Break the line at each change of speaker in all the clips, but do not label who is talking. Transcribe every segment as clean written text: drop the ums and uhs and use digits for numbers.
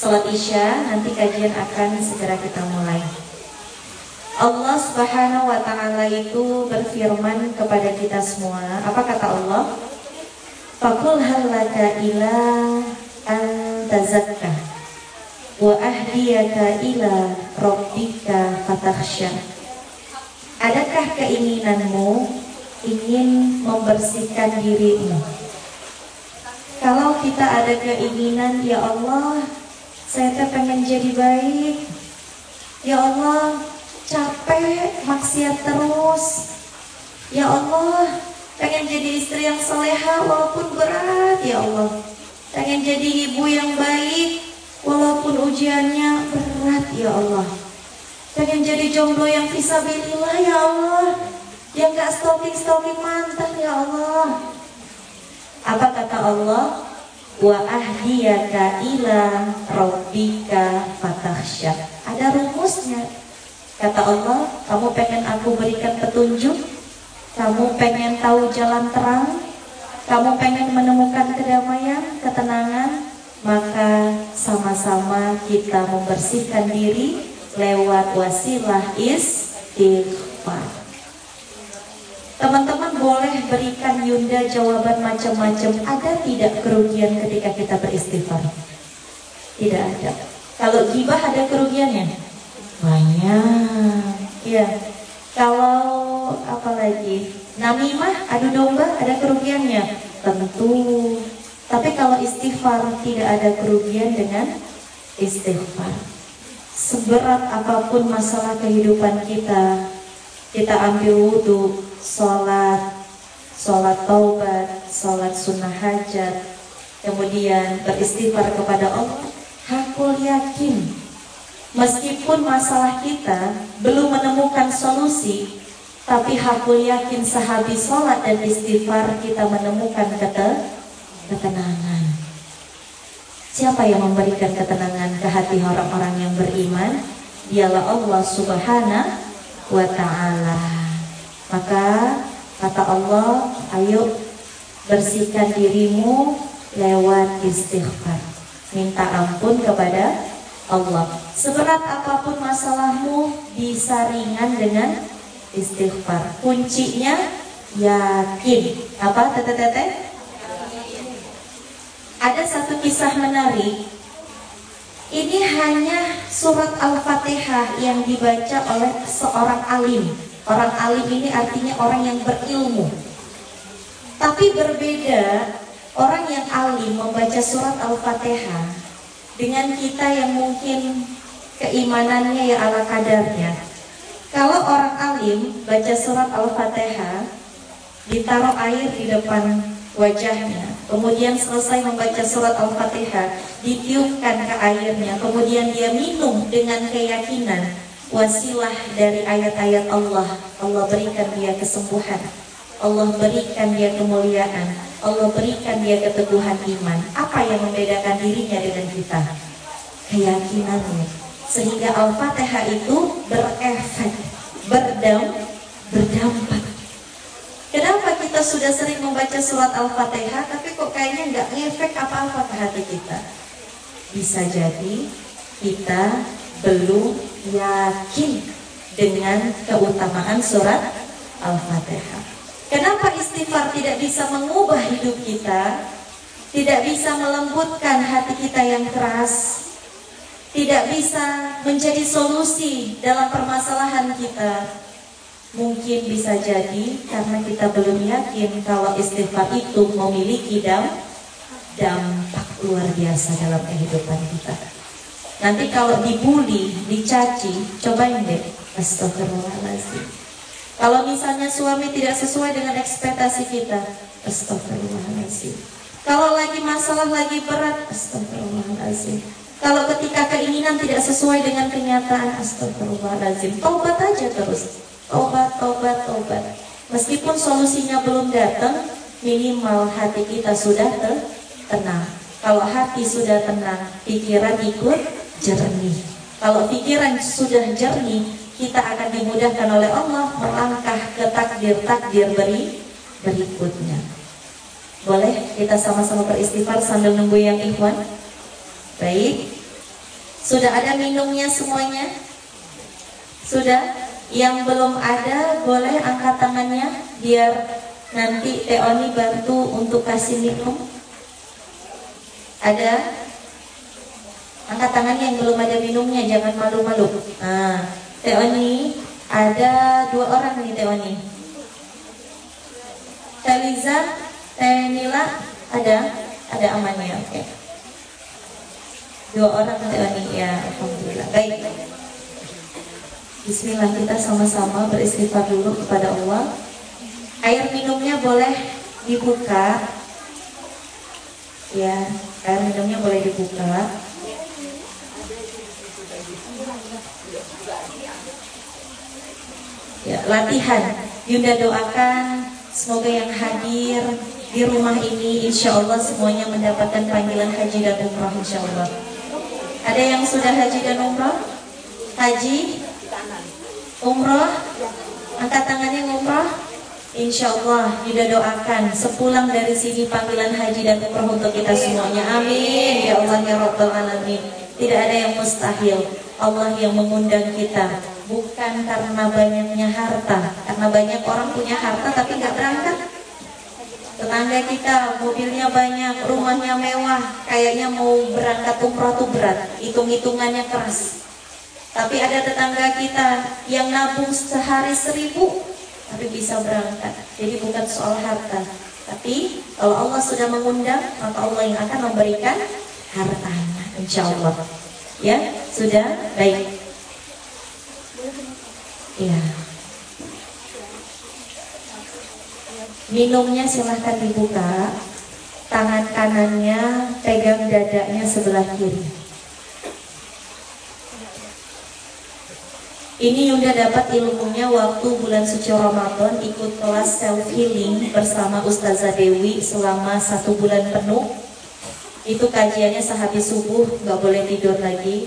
Salat Isya, nanti kajian akan segera kita mulai. Allah Subhanahu wa Ta'ala itu berfirman kepada kita semua. Apa kata Allah? Faqul hal laka ila an tazakka wa ahdiyaka ila rabbika fatakhsha. Adakah keinginanmu ingin membersihkan dirimu? Kalau kita ada keinginan, ya Allah, saya pengen jadi baik. Ya Allah, capek maksiat terus. Ya Allah, pengen jadi istri yang soleha walaupun berat. Ya Allah, pengen jadi ibu yang baik walaupun ujiannya berat. Ya Allah, pengen jadi jomblo yang fisabilillah. Ya Allah, yang gak stalking mantan. Ya Allah. Apa kata Allah? Wa ahdiyaka ila rabbika fatakhsha. Ada rumusnya. Kata Allah, kamu pengen aku berikan petunjuk? Kamu pengen tahu jalan terang? Kamu pengen menemukan kedamaian, ketenangan? Maka sama-sama kita membersihkan diri lewat wasilah istighfar. Teman-teman boleh berikan Yunda jawaban macam-macam. Ada tidak kerugian ketika kita beristighfar? Tidak ada. Kalau gibah ada kerugiannya? Banyak. Ya. Kalau apa lagi? Namimah, adu domba, ada kerugiannya? Tentu. Tapi kalau istighfar tidak ada kerugian dengan istighfar. Seberat apapun masalah kehidupan kita, kita ambil wudhu, sholat taubat, sholat sunnah hajat, kemudian beristighfar kepada Allah. Hakul yakin, meskipun masalah kita belum menemukan solusi, tapi hakul yakin sehabis sholat dan istighfar kita menemukan ketenangan. Siapa yang memberikan ketenangan ke hati orang-orang yang beriman? Dialah Allah Subhanahu wa Ta'ala. Maka kata Allah, ayo bersihkan dirimu lewat istighfar. Minta ampun kepada Allah. Seberat apapun masalahmu bisa ringan dengan istighfar. Kuncinya yakin. Apa teteh? Ada satu kisah menarik. Ini hanya surat Al-Fatihah yang dibaca oleh seorang alim. Orang alim ini artinya orang yang berilmu. Tapi berbeda orang yang alim membaca surat Al-Fatihah dengan kita yang mungkin keimanannya ya ala kadarnya. Kalau orang alim baca surat Al-Fatihah, ditaruh air di depan wajahnya, kemudian selesai membaca surat Al-Fatihah, ditiupkan ke airnya, kemudian dia minum dengan keyakinan wasilah dari ayat-ayat Allah. Allah berikan dia kesembuhan, Allah berikan dia kemuliaan, Allah berikan dia keteguhan iman. Apa yang membedakan dirinya dengan kita? Keyakinannya. Sehingga Al-Fatihah itu berefek, berdampak. Kenapa kita sudah sering membaca surat Al-Fatihah tapi kok kayaknya nggak ngefek apa-apa ke hati kita? Bisa jadi kita belum yakin dengan keutamaan surat Al-Fatihah. Kenapa istighfar tidak bisa mengubah hidup kita? Tidak bisa melembutkan hati kita yang keras? Tidak bisa menjadi solusi dalam permasalahan kita? Mungkin bisa jadi karena kita belum yakin kalau istighfar itu memiliki dampak luar biasa dalam kehidupan kita. Nanti kalau dibully, dicaci, cobain deh, astagfirullahaladzim. Kalau misalnya suami tidak sesuai dengan ekspektasi kita, astagfirullahaladzim. Kalau lagi masalah lagi berat, astagfirullahaladzim. Kalau ketika keinginan tidak sesuai dengan kenyataan, astagfirullahaladzim. Taubat aja terus. Tobat. Meskipun solusinya belum datang, minimal hati kita sudah tenang. Kalau hati sudah tenang, pikiran ikut jernih. Kalau pikiran sudah jernih, kita akan dimudahkan oleh Allah melangkah ke takdir-takdir berikutnya. Boleh kita sama-sama beristighfar sambil nunggu yang ikhwan? Baik. Sudah ada minumnya semuanya? Sudah? Yang belum ada boleh angkat tangannya biar nanti Teh Oni bantu untuk kasih minum. Ada? Angkat tangannya yang belum ada minumnya, jangan malu-malu. Nah, Teh Oni, ada 2 orang nih Teh Oni. Teh Liza, Teh Nila, ada amannya, oke. 2 orang Teh Oni, ya alhamdulillah. Baik. Bismillah, kita sama-sama beristighfar dulu kepada Allah. Air minumnya boleh dibuka. Ya, air minumnya boleh dibuka. Ya, latihan. Yunda doakan semoga yang hadir di rumah ini insya Allah semuanya mendapatkan panggilan haji dan umrah insya Allah. Ada yang sudah haji dan umrah? Haji? Umrah? Angkat tangannya umrah? Insya Allah Yunda doakan sepulang dari sini panggilan haji dan umrah untuk kita semuanya. Amin ya Allah ya Rabbal Alamin. Tidak ada yang mustahil. Allah yang mengundang kita bukan karena banyaknya harta, karena banyak orang punya harta tapi nggak berangkat. Tetangga kita mobilnya banyak, rumahnya mewah, kayaknya mau berangkat umrah tuh berat, hitung-hitungannya keras. Tapi ada tetangga kita yang nabung sehari 1000 tapi bisa berangkat. Jadi bukan soal harta, tapi kalau Allah sudah mengundang maka Allah yang akan memberikan hartanya insya Allah. Ya, sudah baik. Ya. Minumnya silahkan dibuka. Tangan kanannya pegang dadanya sebelah kiri. Ini Yunda dapat ilmunya waktu bulan suci Ramadan ikut kelas self healing bersama Ustazah Dewi selama 1 bulan penuh. Itu kajiannya sehabis subuh, nggak boleh tidur lagi.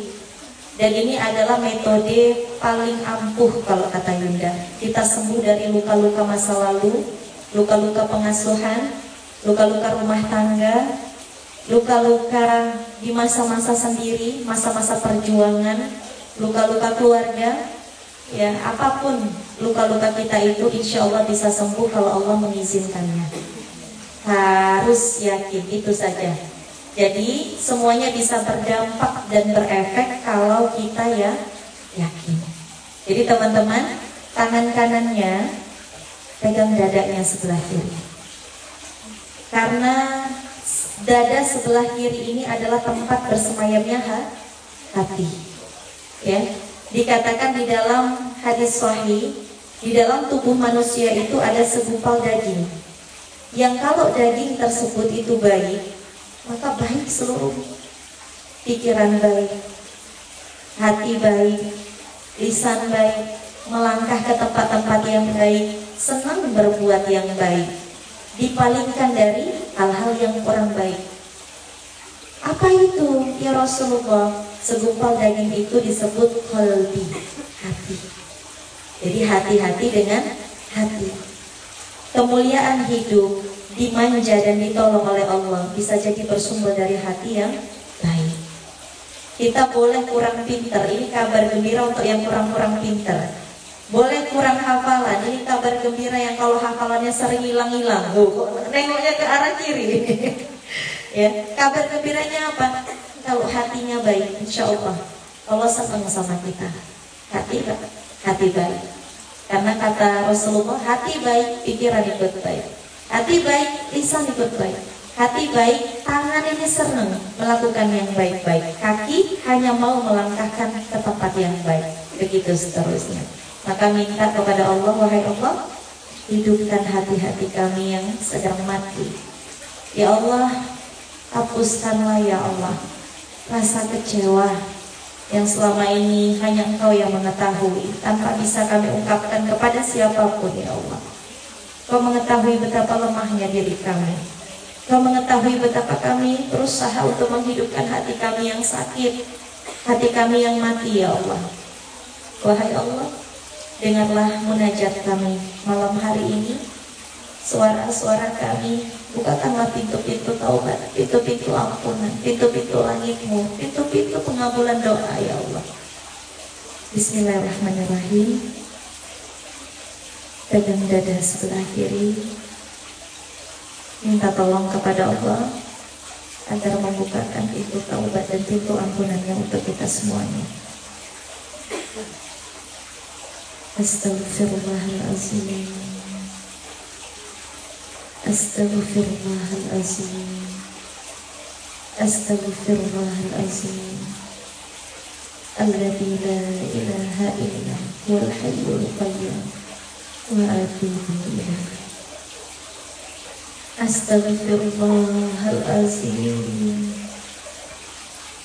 Dan ini adalah metode paling ampuh kalau kata Yunda. Kita sembuh dari luka-luka masa lalu, luka-luka pengasuhan, luka-luka rumah tangga, luka-luka di masa-masa sendiri, masa-masa perjuangan, luka-luka keluarga. Ya, apapun luka-luka kita itu insya Allah bisa sembuh kalau Allah mengizinkannya. Harus yakin, itu saja. Jadi semuanya bisa berdampak dan berefek kalau kita ya yakin. Jadi teman-teman, tangan kanannya pegang dadanya sebelah kiri. Karena dada sebelah kiri ini adalah tempat bersemayamnya hati. Ya. Dikatakan di dalam hadis sahih, di dalam tubuh manusia itu ada segumpal daging. Yang kalau daging tersebut itu baik, maka baik seluruh pikiran baik, hati baik, lisan baik, melangkah ke tempat-tempat yang baik, senang berbuat yang baik, dipalingkan dari hal-hal yang kurang baik. Apa itu ya Rasulullah? Segumpal daging itu disebut qalbi, hati. Jadi hati-hati dengan hati. Kemuliaan hidup, dimanja dan ditolong oleh Allah bisa jadi bersumber dari hati yang baik. Kita boleh kurang pintar, ini kabar gembira untuk yang kurang-kurang pintar. Boleh kurang hafalan, ini kabar gembira yang kalau hafalannya sering hilang-hilang. Nengoknya ke arah kiri. Ya, kabar gembiranya apa? Kalau hatinya baik, insya Allah Allah senang sama kita. Hati baik. Karena kata Rasulullah, hati baik, pikiran ikut baik. Hati baik, lisan ikut baik. Hati baik, tangan ini senang melakukan yang baik-baik. Kaki hanya mau melangkahkan ke tempat yang baik. Begitu seterusnya. Maka minta kepada Allah, wahai Allah, hidupkan hati-hati kami yang sedang mati. Ya Allah, hapuskanlah ya Allah rasa kecewa yang selama ini hanya Engkau yang mengetahui, tanpa bisa kami ungkapkan kepada siapapun ya Allah. Kau mengetahui betapa lemahnya diri kami. Kau mengetahui betapa kami berusaha untuk menghidupkan hati kami yang sakit, hati kami yang mati ya Allah. Wahai Allah, dengarlah munajat kami malam hari ini. suara-suara kami. Bukakanlah pintu-pintu taubat, pintu-pintu ampunan, pintu-pintu langit-Mu, pintu-pintu pengabulan doa ya Allah. Bismillahirrahmanirrahim. Pegang dada sebelah kiri, minta tolong kepada Allah agar membukakan pintu taubat dan pintu ampunannya untuk kita semuanya. Astaghfirullahalazim. Astaghfirullahalazim. Astaghfirullahalazim. Alladzi la ilaha illa huwal hayyul qayyum wa atubu ilaih. Astaghfirullahalazim.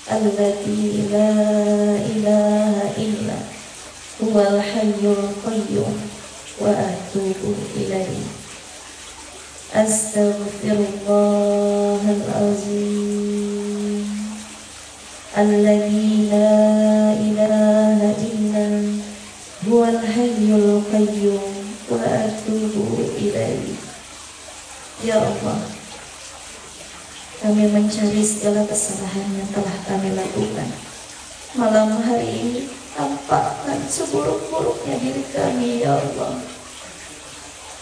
Alladzi la ilaha illa huwal hayyul qayyum wa atubu ilaih. Astaghfirullahalazim. Alladzi la ilaha illa huwal hayyul qayyum wa atubu ilaih. Ya Allah, kami mencari segala kesalahan yang telah kami lakukan. Malam hari ini tampakkan seburuk-buruknya diri kami ya Allah,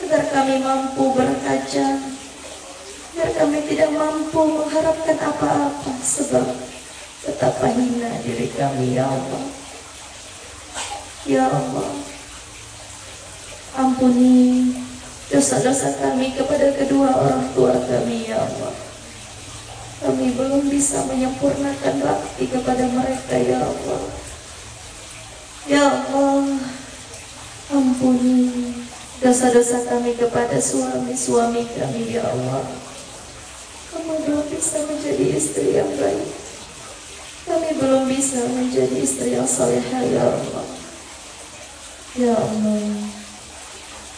agar kami mampu berkaca, agar kami tidak mampu mengharapkan apa-apa, sebab betapa hina diri kami ya Allah. Ya Allah, ampuni dosa-dosa kami kepada kedua orang tua kami ya Allah. Kami belum bisa menyempurnakan bakti kepada mereka ya Allah. Ya Allah, ampuni dosa-dosa kami kepada suami-suami kami ya Allah. Kami belum bisa menjadi istri yang baik. Kami belum bisa menjadi istri yang salehah ya Allah. Ya Allah,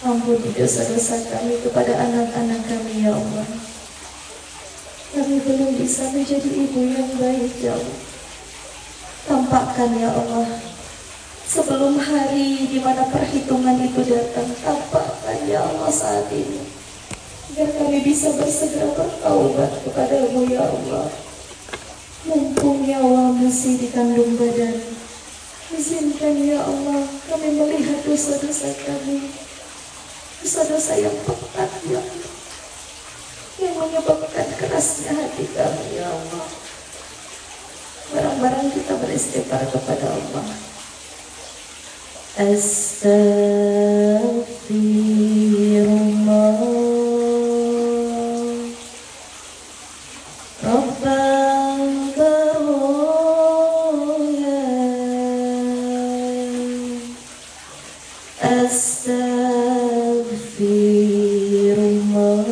ampuni dosa-dosa kami kepada anak-anak kami ya Allah. Kami belum bisa menjadi ibu yang baik ya Allah. Tampakkan ya Allah, sebelum hari di mana perhitungan itu datang, tampakkan ya Allah saat ini, agar kami bisa bersegera bertaubat kepadamu ya Allah. Mumpung nyawa masih di kandung badan, izinkan ya Allah kami melihat dosa-dosa kami, dosa-dosa yang pekat ya Allah, yang menyebabkan kerasnya hati kami ya Allah. Barang-barang kita beristighfar kepada Allah. Astaghfirullah. Rabbal baroya. Astaghfirullah.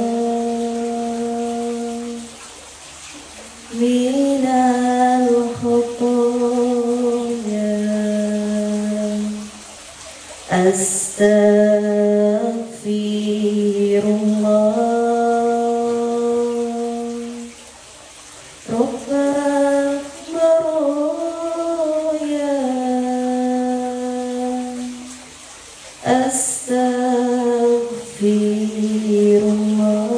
Minal khotoya. Astaghfirullah. Rabbal baroya. Astaghfirullah.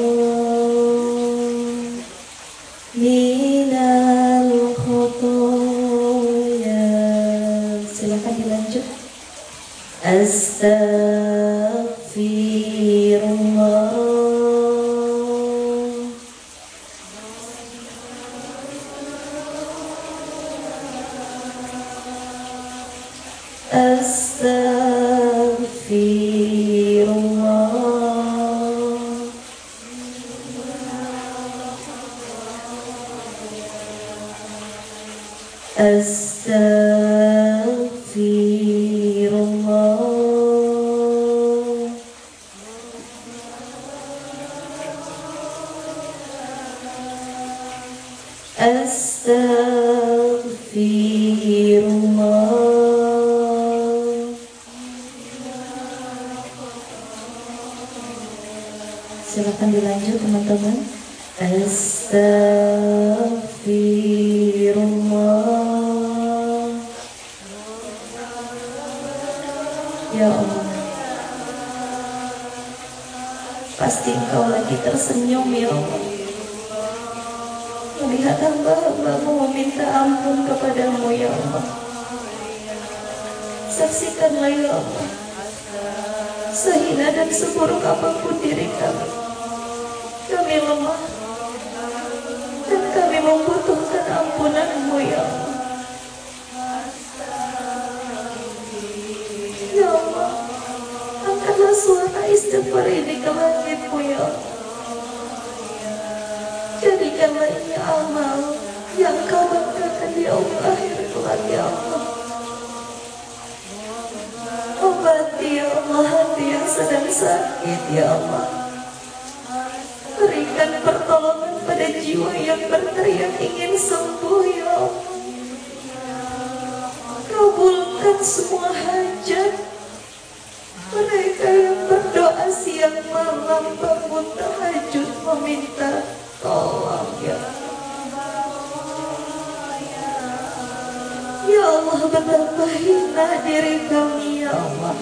Minal khotoya. Silakan dilanjut. Astaghfirullah. Astaghfirullah. Astaghfirullah. Astaghfirullah. Silakan dilanjut teman-teman. Astaghfirullah. Ya Allah, Pasti Engkau lagi tersenyum ya Allah, melihat hamba-hambamu meminta ampun kepadamu ya Allah. Saksikanlah ya Allah, sehina dan seburuk apapun diri kami lemah dan kami membutuhkan ampunan-Mu ya Allah. Ya Allah, angkatlah suara istighfar ini ke langit-Mu ya Allah. Jadikanlah ini amal yang Kau banggakan di akhir kelak ya Allah. Obati ya Allah hati yang sedang sakit ya Allah. Berikan pertolongan pada jiwa yang berteriak ingin sembuh ya Allah. Kabulkan semua hajat mereka yang berdoa siang malam bangun tahajud meminta tolong ya Ya Allah, betapa hina diri kami ya Allah.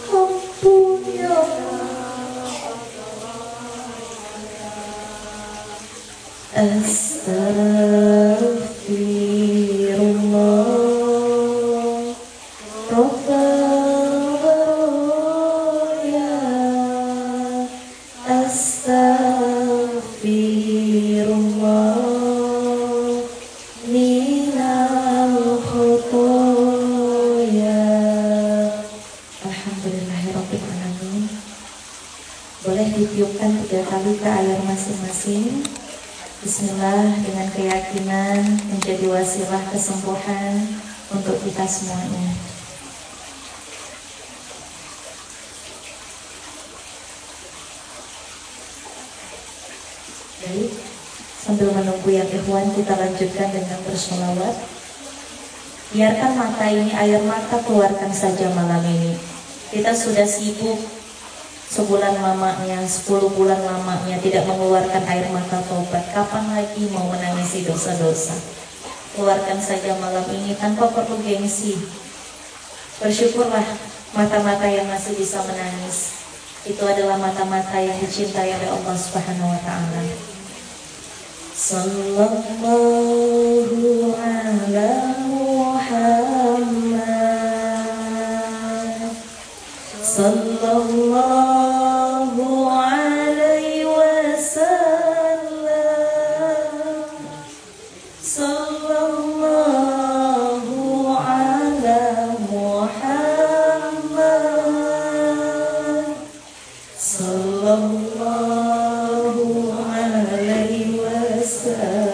Ampun ya Allah. Astaghfirullah Rabbal baraya. Astaghfirullah minal khotoya. Alhamdulillahirabbil alamin. Boleh ditiupkan 3 kali ke air masing-masing. Bismillah dengan keyakinan menjadi wasilah kesembuhan untuk kita semuanya. Baik, sambil menunggu yang ikhwan kita lanjutkan dengan bersolawat. Biarkan mata ini, air mata keluarkan saja malam ini. Kita sudah sibuk sebulan lamanya, 10 bulan lamanya tidak mengeluarkan air mata taubat. Kapan lagi mau menangisi dosa-dosa? Keluarkan saja malam ini tanpa perlu gengsi. Bersyukurlah mata-mata yang masih bisa menangis. Itu adalah mata-mata yang dicintai oleh Allah Subhanahu wa taala. Sallallahu ala Muhammad. Sallallahu alaihi wasallam. Sallallahu ala Muhammad. Sallallahu alaihi wasallam.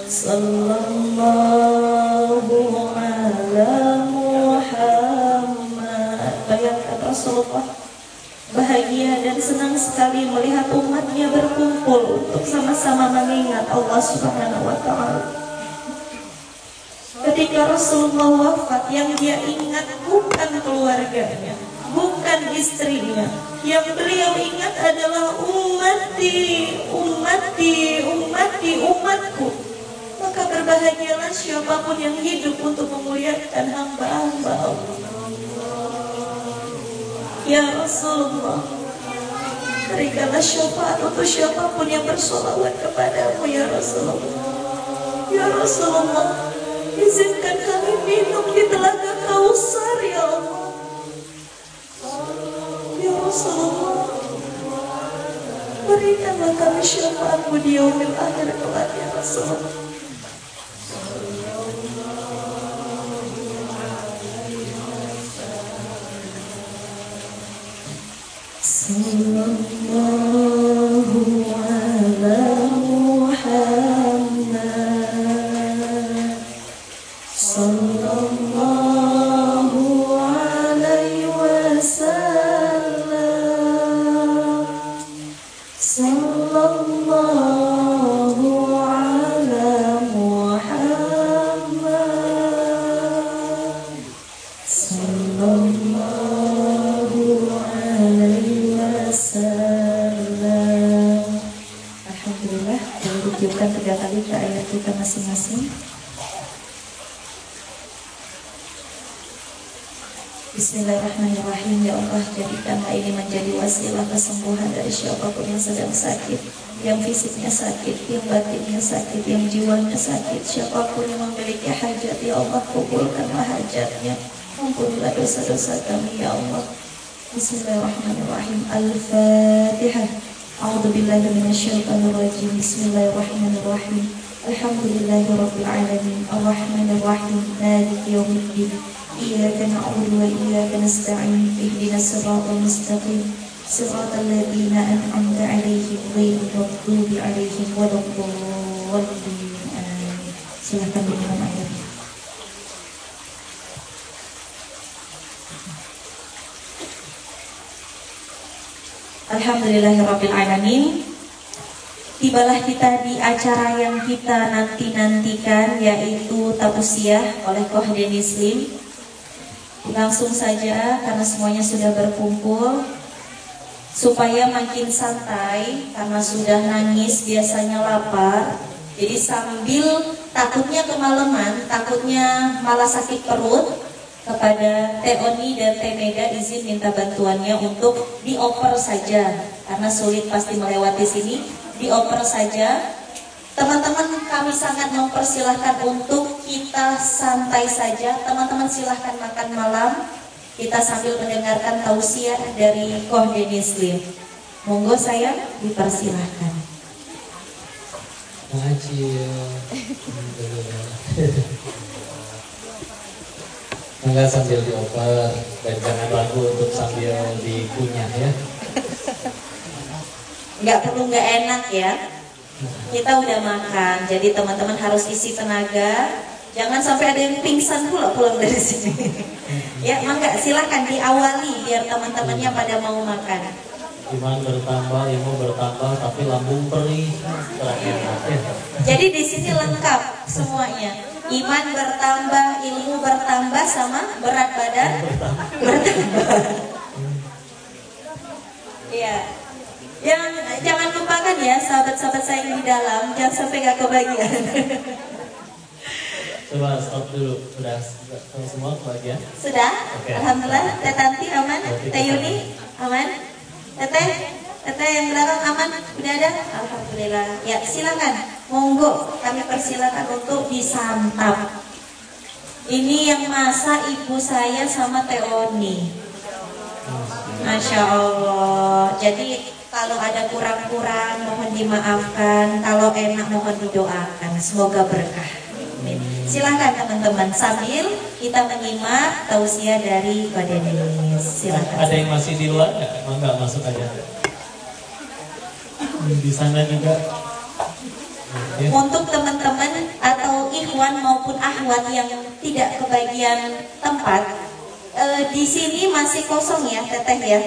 Sallallahu ala Muhammad. Bayangkan Rasulullah bahagia dan senang sekali melihat umatnya berkumpul untuk sama-sama mengingat Allah Subhanahu wa ta'ala. Ketika Rasulullah wafat, yang dia ingat bukan keluarganya, bukan istrinya. Yang beliau ingat adalah umatku. Maka berbahagialah siapapun yang hidup untuk memuliakan hamba-hamba Allah. Ya Rasulullah, berikanlah syafaat untuk siapapun yang bersolawat kepadamu ya Rasulullah. Ya Rasulullah, izinkan kami minum di telaga Kausar ya Allah. Ya Rasulullah, berikanlah kami syafaatmu di yaumil akhir kelak ya Rasulullah. Sallallahu ala Muhammad. Sallallahu alaihi wasallam. Sallallahu ala Muhammad. Sallallahu alaihi wasallam. Alhamdulillah, boleh ditiupkan 3 kali ke air kita masing-masing. Bismillahirrahmanirrahim. Ya Allah, jadikanlah ini menjadi wasilah kesembuhan dari siapapun yang sedang sakit, yang fisiknya sakit, yang batinnya sakit, yang jiwanya sakit. Siapapun yang memiliki hajat, ya Allah, kabulkanlah hajatnya. Ampunilah dosa-dosa kami, ya Allah. Bismillahirrahmanirrahim. Al-Fatihah. A'udzubillahi minasyaitonirrajim. Bismillahirrahmanirrahim. Alhamdulillahirabbil alamin. Arrahmanirrahim. Maliki yaumiddin. Iyyaka na'budu wa iyyaka nasta'in. Ihdinas siratal mustaqim. Siratal ladzina an'amta 'alaihim ghairil maghdubi 'alaihim waladdallin. Amin. Silakan diminum airnya. Alhamdulillahirabbil alamin. Tibalah kita di acara yang kita nanti-nantikan, yaitu tausiah oleh Kohdin Muslim. Langsung saja karena semuanya sudah berkumpul, supaya makin santai karena sudah nangis, biasanya lapar. Jadi sambil takutnya kemalaman, takutnya malah sakit perut, kepada Teh Oni dan Teh Mega izin minta bantuannya untuk dioper saja karena sulit pasti melewati sini. Dioper saja. Teman-teman, kami sangat mempersilahkan untuk kita santai saja. Teman-teman silahkan makan malam, kita sambil mendengarkan tausiah dari Kohdin Muslim. Monggo saya dipersilahkan.
Enggak sambil dioper, dan jangan ragu untuk sambil dikunyah ya.
Nggak perlu nggak enak ya. Kita udah makan, jadi teman-teman harus isi tenaga. Jangan sampai ada yang pingsan pula pulang dari sini. Ya, mangga silakan diawali biar teman-temannya pada mau makan.
Iman bertambah, ilmu bertambah, tapi lambung perih.
Jadi di sini lengkap semuanya. Iman bertambah, ilmu bertambah, sama berat badan bertambah. Iya. Jangan lupakan ya sahabat-sahabat saya yang di dalam, jangan sampai gak kebagian.
Coba stop dulu, sudah semua kebagian?
Sudah? Okay. Alhamdulillah. Teh Tanti aman? Teh Yuni aman? Teteh yang belakang aman? Udah ada? Alhamdulillah. Ya silakan, monggo kami persilakan untuk disantap. Ini yang masak ibu saya sama Teh Oni. Masya Allah. Jadi kalau ada kurang-kurang mohon dimaafkan, kalau enak mohon didoakan, semoga berkah. Amin. Silahkan teman-teman sambil kita menyimak tausiah dari Kodenis. Silahkan.
Ada yang masih di luar nggak? Enggak, masuk aja. Di sana juga. Ya.
Untuk teman-teman atau ikhwan maupun akhwat yang tidak kebagian tempat, di sini masih kosong ya teteh ya.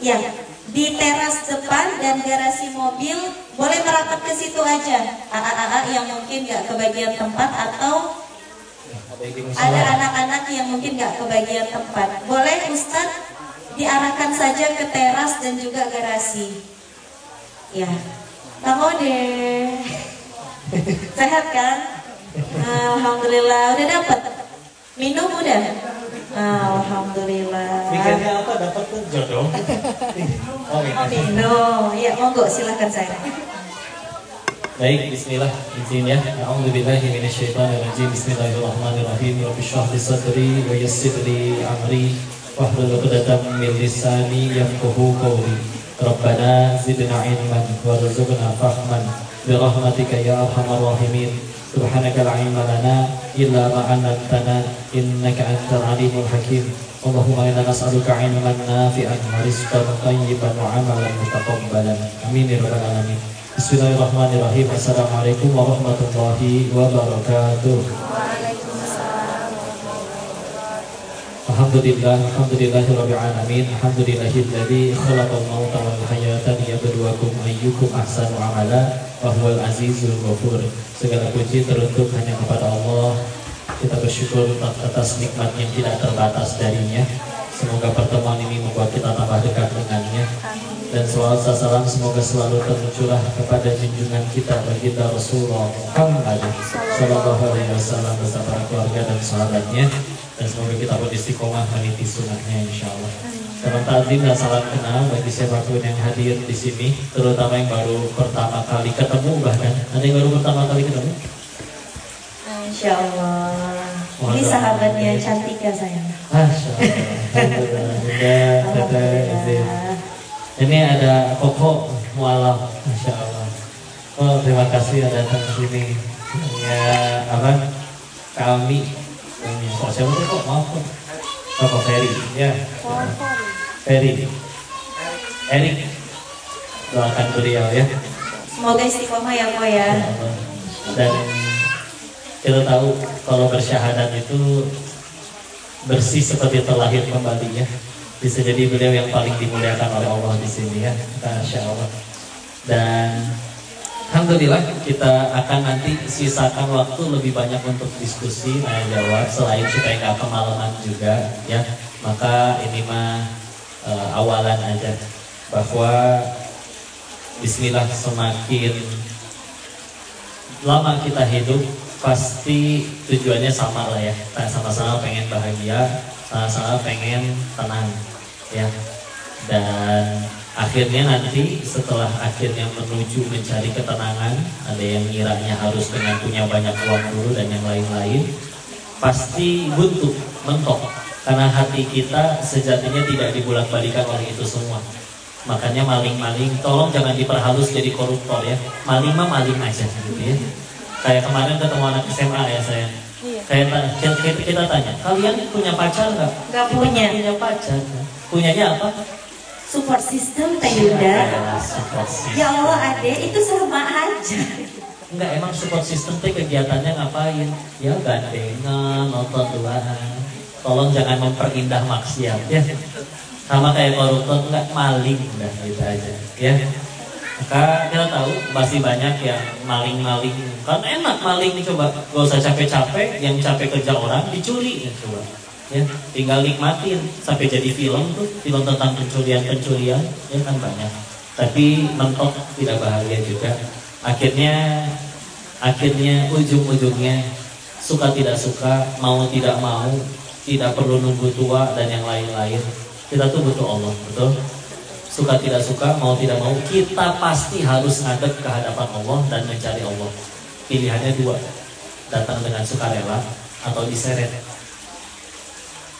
Ya. Di teras depan dan garasi mobil boleh merapat ke situ aja. AA yang mungkin nggak kebagian tempat atau ada anak-anak yang mungkin nggak kebagian tempat, boleh Ustadz diarahkan saja ke teras dan juga garasi. Ya, kamu deh. Sehat kan? Alhamdulillah. Udah dapat minum udah. Alhamdulillah.
Mikirnya apa? Dapat tuh jodoh. Oh
minum. Ya monggo silahkan saya.
Baik, bismillah, izin ya. A'udzubillahi minasyaitonirrajim. Bismillahirrahmanirrahim. Rabbi shrah li sadri wa yassir li amri wahlul 'uqdatam min lisani yafqahu qawli. Rabbana zidna ilman warzuqna fahman bi rahmatika ya arhamar rahimin. Subhanaka la ilma lana illa ma 'allamtana innaka antal alimul hakim. Allahumma inna nas'aluka ilman nafi'an wa rizqan thayyiban wa 'amalan mutaqabbalan. Amin ya rabbal alamin. Bismillahirrahmanirrahim. Assalamualaikum warahmatullahi wabarakatuh. Alhamdulillah, alhamdulillahirabbil alamin. Alhamdulillahilladzi khalaqal mauta wal hayata liyabluwakum ayyukum ahsanu amala wa huwal azizul ghafur. Segala puji teruntuk hanya kepada Allah. Kita bersyukur atas nikmat yang tidak terbatas darinya. Semoga pertemuan ini membuat kita tambah dekat dengannya. Dan selawat salam semoga selalu tercurah kepada junjungan kita baginda Rasulullah Muhammad sallallahu alaihi wasallam beserta keluarga dan sahabatnya. dan semoga kita beristiqomah meniti sunatnya insya Allah. Salam takdim dan salam kenal bagi siapapun yang hadir di sini, terutama yang baru pertama kali ketemu bahkan. Ada yang baru pertama kali ketemu?
Insya Allah. Ini sahabatnya Cantika sayang.
Alhamdulillah. Ini ada Koko Mualaf, Masya Allah. Oh, terima kasih ada datang ke sini. Ya, apa? Kami. Kok siapa sih kok? Maaf kok. Kok Ferry, ya. Ferry. Erik. Doakan beliau ya.
Semoga istiqomah ya kok ya.
Dan kita tahu kalau bersyahadat itu bersih seperti terlahir kembali ya. Bisa jadi beliau yang paling dimuliakan oleh Allah di sini ya. Masya Allah. Dan alhamdulillah kita akan nanti sisakan waktu lebih banyak untuk diskusi nanya jawab selain supaya nggak kemalaman juga ya. Maka ini mah awalan aja bahwa bismillah semakin lama kita hidup pasti tujuannya sama lah ya. Kita sama-sama pengen bahagia, sama-sama pengen tenang ya. Dan akhirnya nanti setelah akhirnya menuju mencari ketenangan, ada yang ngiranya harus dengan punya banyak uang dulu dan yang lain-lain, pasti buntu, mentok. Karena hati kita sejatinya tidak dibolak-balikan oleh itu semua. Makanya maling-maling, tolong jangan diperhalus jadi koruptor ya. Maling mah maling aja gitu ya. Kayak kemarin ketemu anak SMA ya saya. Kayak kita tanya, kalian punya pacar nggak?
Nggak punya.
Punya pacar. Punyanya apa?
Support system Teh Yuda. Ya Allah adek itu sama aja.
Enggak, emang support system teh kegiatannya ngapain? Ya gandengan, nonton duaan. Tolong jangan memperindah maksiat ya. Sama kayak koruptor, enggak maling, udah gitu aja ya. Maka kita tahu masih banyak yang maling-maling. Kan enak maling coba, gak usah capek-capek, yang capek kerja orang dicuri ya coba. Ya, tinggal nikmatin sampai jadi film tuh, film tentang pencurian ya kan banyak. Tapi mentok tidak bahagia juga. Akhirnya ujung-ujungnya suka tidak suka, mau tidak mau, tidak perlu nunggu tua dan yang lain-lain. Kita tuh butuh Allah, betul? Suka tidak suka, mau tidak mau, kita pasti harus ngadep ke hadapan Allah dan mencari Allah. Pilihannya dua, datang dengan sukarela atau diseret.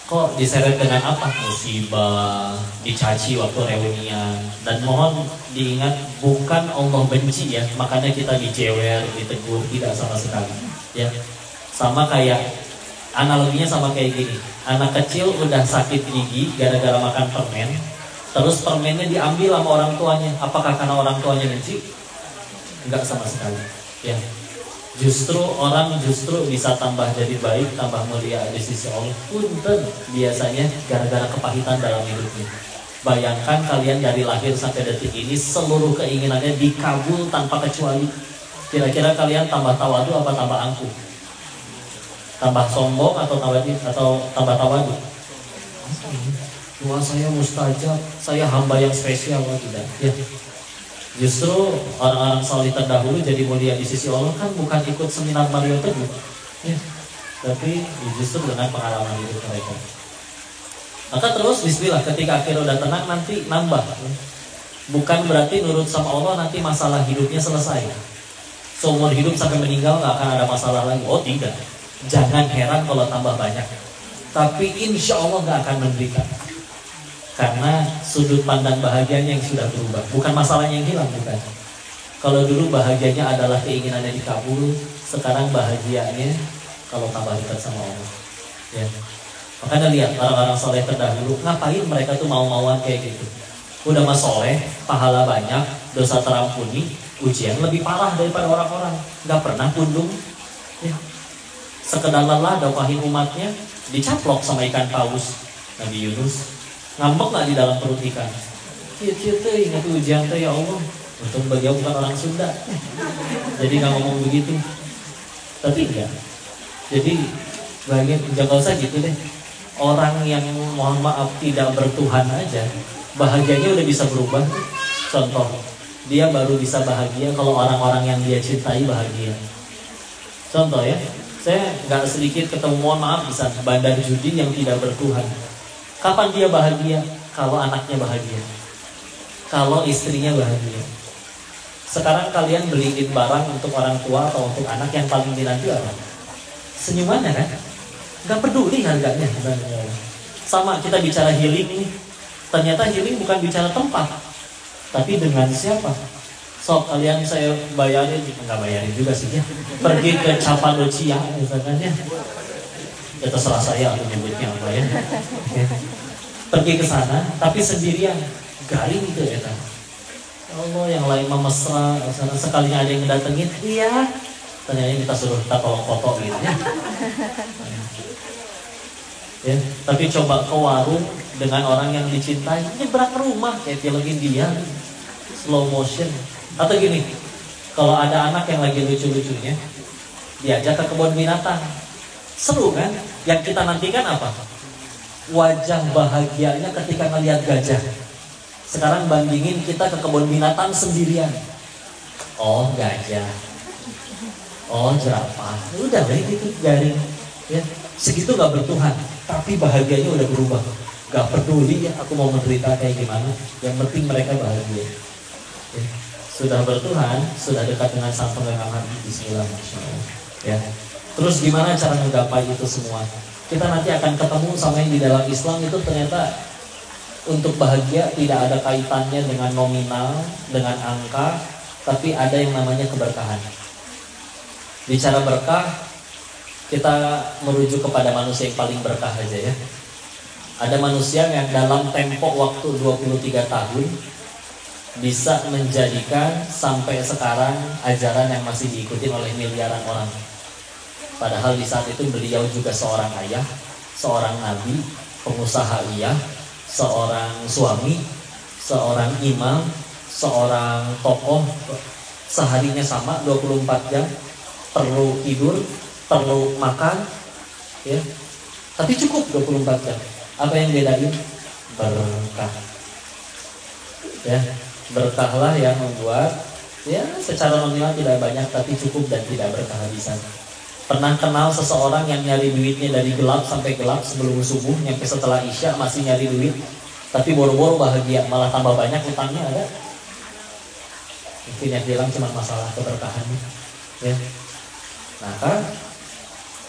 Kok diseret dengan apa? Musibah, dicaci waktu reunian. Dan mohon diingat, bukan Allah benci ya, makanya kita dijewer, ditegur, tidak sama sekali ya. Sama kayak, analoginya sama kayak gini. Anak kecil udah sakit gigi gara-gara makan permen, terus permennya diambil sama orang tuanya. Apakah karena orang tuanya benci? Enggak sama sekali ya. Justru orang bisa tambah jadi baik, tambah mulia di sisi Allah. Punten biasanya gara-gara kepahitan dalam hidupnya. Bayangkan kalian dari lahir sampai detik ini seluruh keinginannya dikabul tanpa kecuali. Kira-kira kalian tambah tawadu apa tambah angkuh? Tambah sombong atau tambah tawadu? Wah, saya mustajab, saya hamba yang spesial, tidak ya. Justru orang-orang salih terdahulu jadi mulia di sisi Allah kan bukan ikut seminar Mario Teguh ya, tapi justru dengan pengalaman hidup mereka. Maka terus bismillah, ketika akhir udah tenang nanti nambah ya. Bukan berarti nurut sama Allah nanti masalah hidupnya selesai. Seumur hidup sampai meninggal gak akan ada masalah lagi. Oh tidak, jangan heran kalau tambah banyak, tapi insya Allah gak akan menderita. Karena sudut pandang bahagianya yang sudah berubah. Bukan masalahnya yang hilang, bukan. Kalau dulu bahagianya adalah keinginannya dikabul, sekarang bahagianya kalau tambah dekat sama Allah ya. Makanya lihat orang-orang soleh terdahulu, ngapain mereka tuh mau-mauan kayak gitu. Udah mah soleh, pahala banyak, dosa terampuni, ujian lebih parah daripada orang-orang. Gak pernah tundung ya. Sekedar lelah daupahin umatnya, dicaplok sama ikan paus. Nabi Yunus ngambek gak di dalam perut ikan? Kieu-kieu teh ingat ujian teh ya Allah. Untung beliau bukan orang Sunda, jadi gak ngomong begitu. Tapi enggak. Jadi bagian jangan usah gitu deh. Orang yang mohon maaf tidak bertuhan aja, bahagianya udah bisa berubah. Contoh, dia baru bisa bahagia kalau orang-orang yang dia cintai bahagia. Contoh ya, saya nggak sedikit ketemu, mohon maaf, bisa bandar judi yang tidak bertuhan. Kapan dia bahagia? Kalau anaknya bahagia, kalau istrinya bahagia. Sekarang kalian beliin barang untuk orang tua atau untuk anak, yang paling dinanti apa? Senyumannya kan? Nggak peduli harganya. Sama kita bicara healing nih, ternyata healing bukan bicara tempat, tapi dengan siapa. So kalian saya bayarin, nggak bayarin juga sih ya, pergi ke Cappadocia misalkan ya, terserah saya aku nyebutnya apa ya. Pergi ke sana tapi sendirian, garing gitu ya kan. Allah, yang lain mah mesra, sekalinya ada yang ngedatengin, iya, ternyata kita suruh kita tolong foto gitu ya. Ya, tapi coba ke warung dengan orang yang dicintai, nyebrang rumah kayak film India, slow motion. Atau gini, kalau ada anak yang lagi lucu-lucunya, diajak ke kebun binatang, seru kan? Yang kita nantikan apa? Wajah bahagianya ketika ngelihat gajah. Sekarang bandingin kita ke kebun binatang sendirian. Oh gajah, oh jerapah, udah baik itu garing. Ya, segitu gak bertuhan, tapi bahagianya udah berubah. Gak peduli ya aku mau menderita kayak gimana, yang penting mereka bahagia. Ya. Sudah bertuhan, sudah dekat dengan Sang Penggenapan. Bismillah, Masya Allah. Ya. Terus gimana cara menggapai itu semua? Kita nanti akan ketemu sama yang di dalam Islam itu ternyata untuk bahagia tidak ada kaitannya dengan nominal, dengan angka, tapi ada yang namanya keberkahan. Bicara berkah, kita merujuk kepada manusia yang paling berkah aja ya. Ada manusia yang dalam tempo waktu 23 tahun bisa menjadikan sampai sekarang ajaran yang masih diikuti oleh miliaran orang. Padahal di saat itu beliau juga seorang ayah, seorang nabi, pengusaha iya, seorang suami, seorang imam, seorang tokoh. Seharinya sama 24 jam, perlu tidur, perlu makan, ya. Tapi cukup 24 jam. Apa yang bedain? Berkah. Ya. Berkahlah yang membuat ya secara nominal tidak banyak tapi cukup dan tidak berkehabisan. Pernah kenal seseorang yang nyari duitnya dari gelap sampai gelap sebelum subuh, nyampe setelah isya masih nyari duit, tapi boro-boro bahagia, malah tambah banyak utangnya ada. Mungkin yang bilang cuma masalah keberkahan, ya. Nah kan,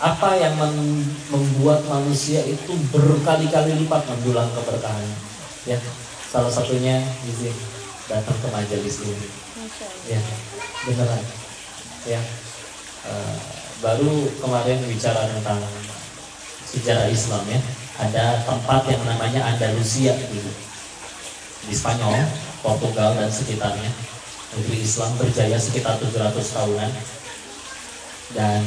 apa yang membuat manusia itu berkali-kali lipat mendulang keberkahan? Ya, salah satunya izin datang ke majelis ini, ya, beneran, ya. Baru kemarin bicara tentang sejarah Islam ya, ada tempat yang namanya Andalusia dulu di Spanyol, Portugal dan sekitarnya. Negeri Islam berjaya sekitar 700 tahunan dan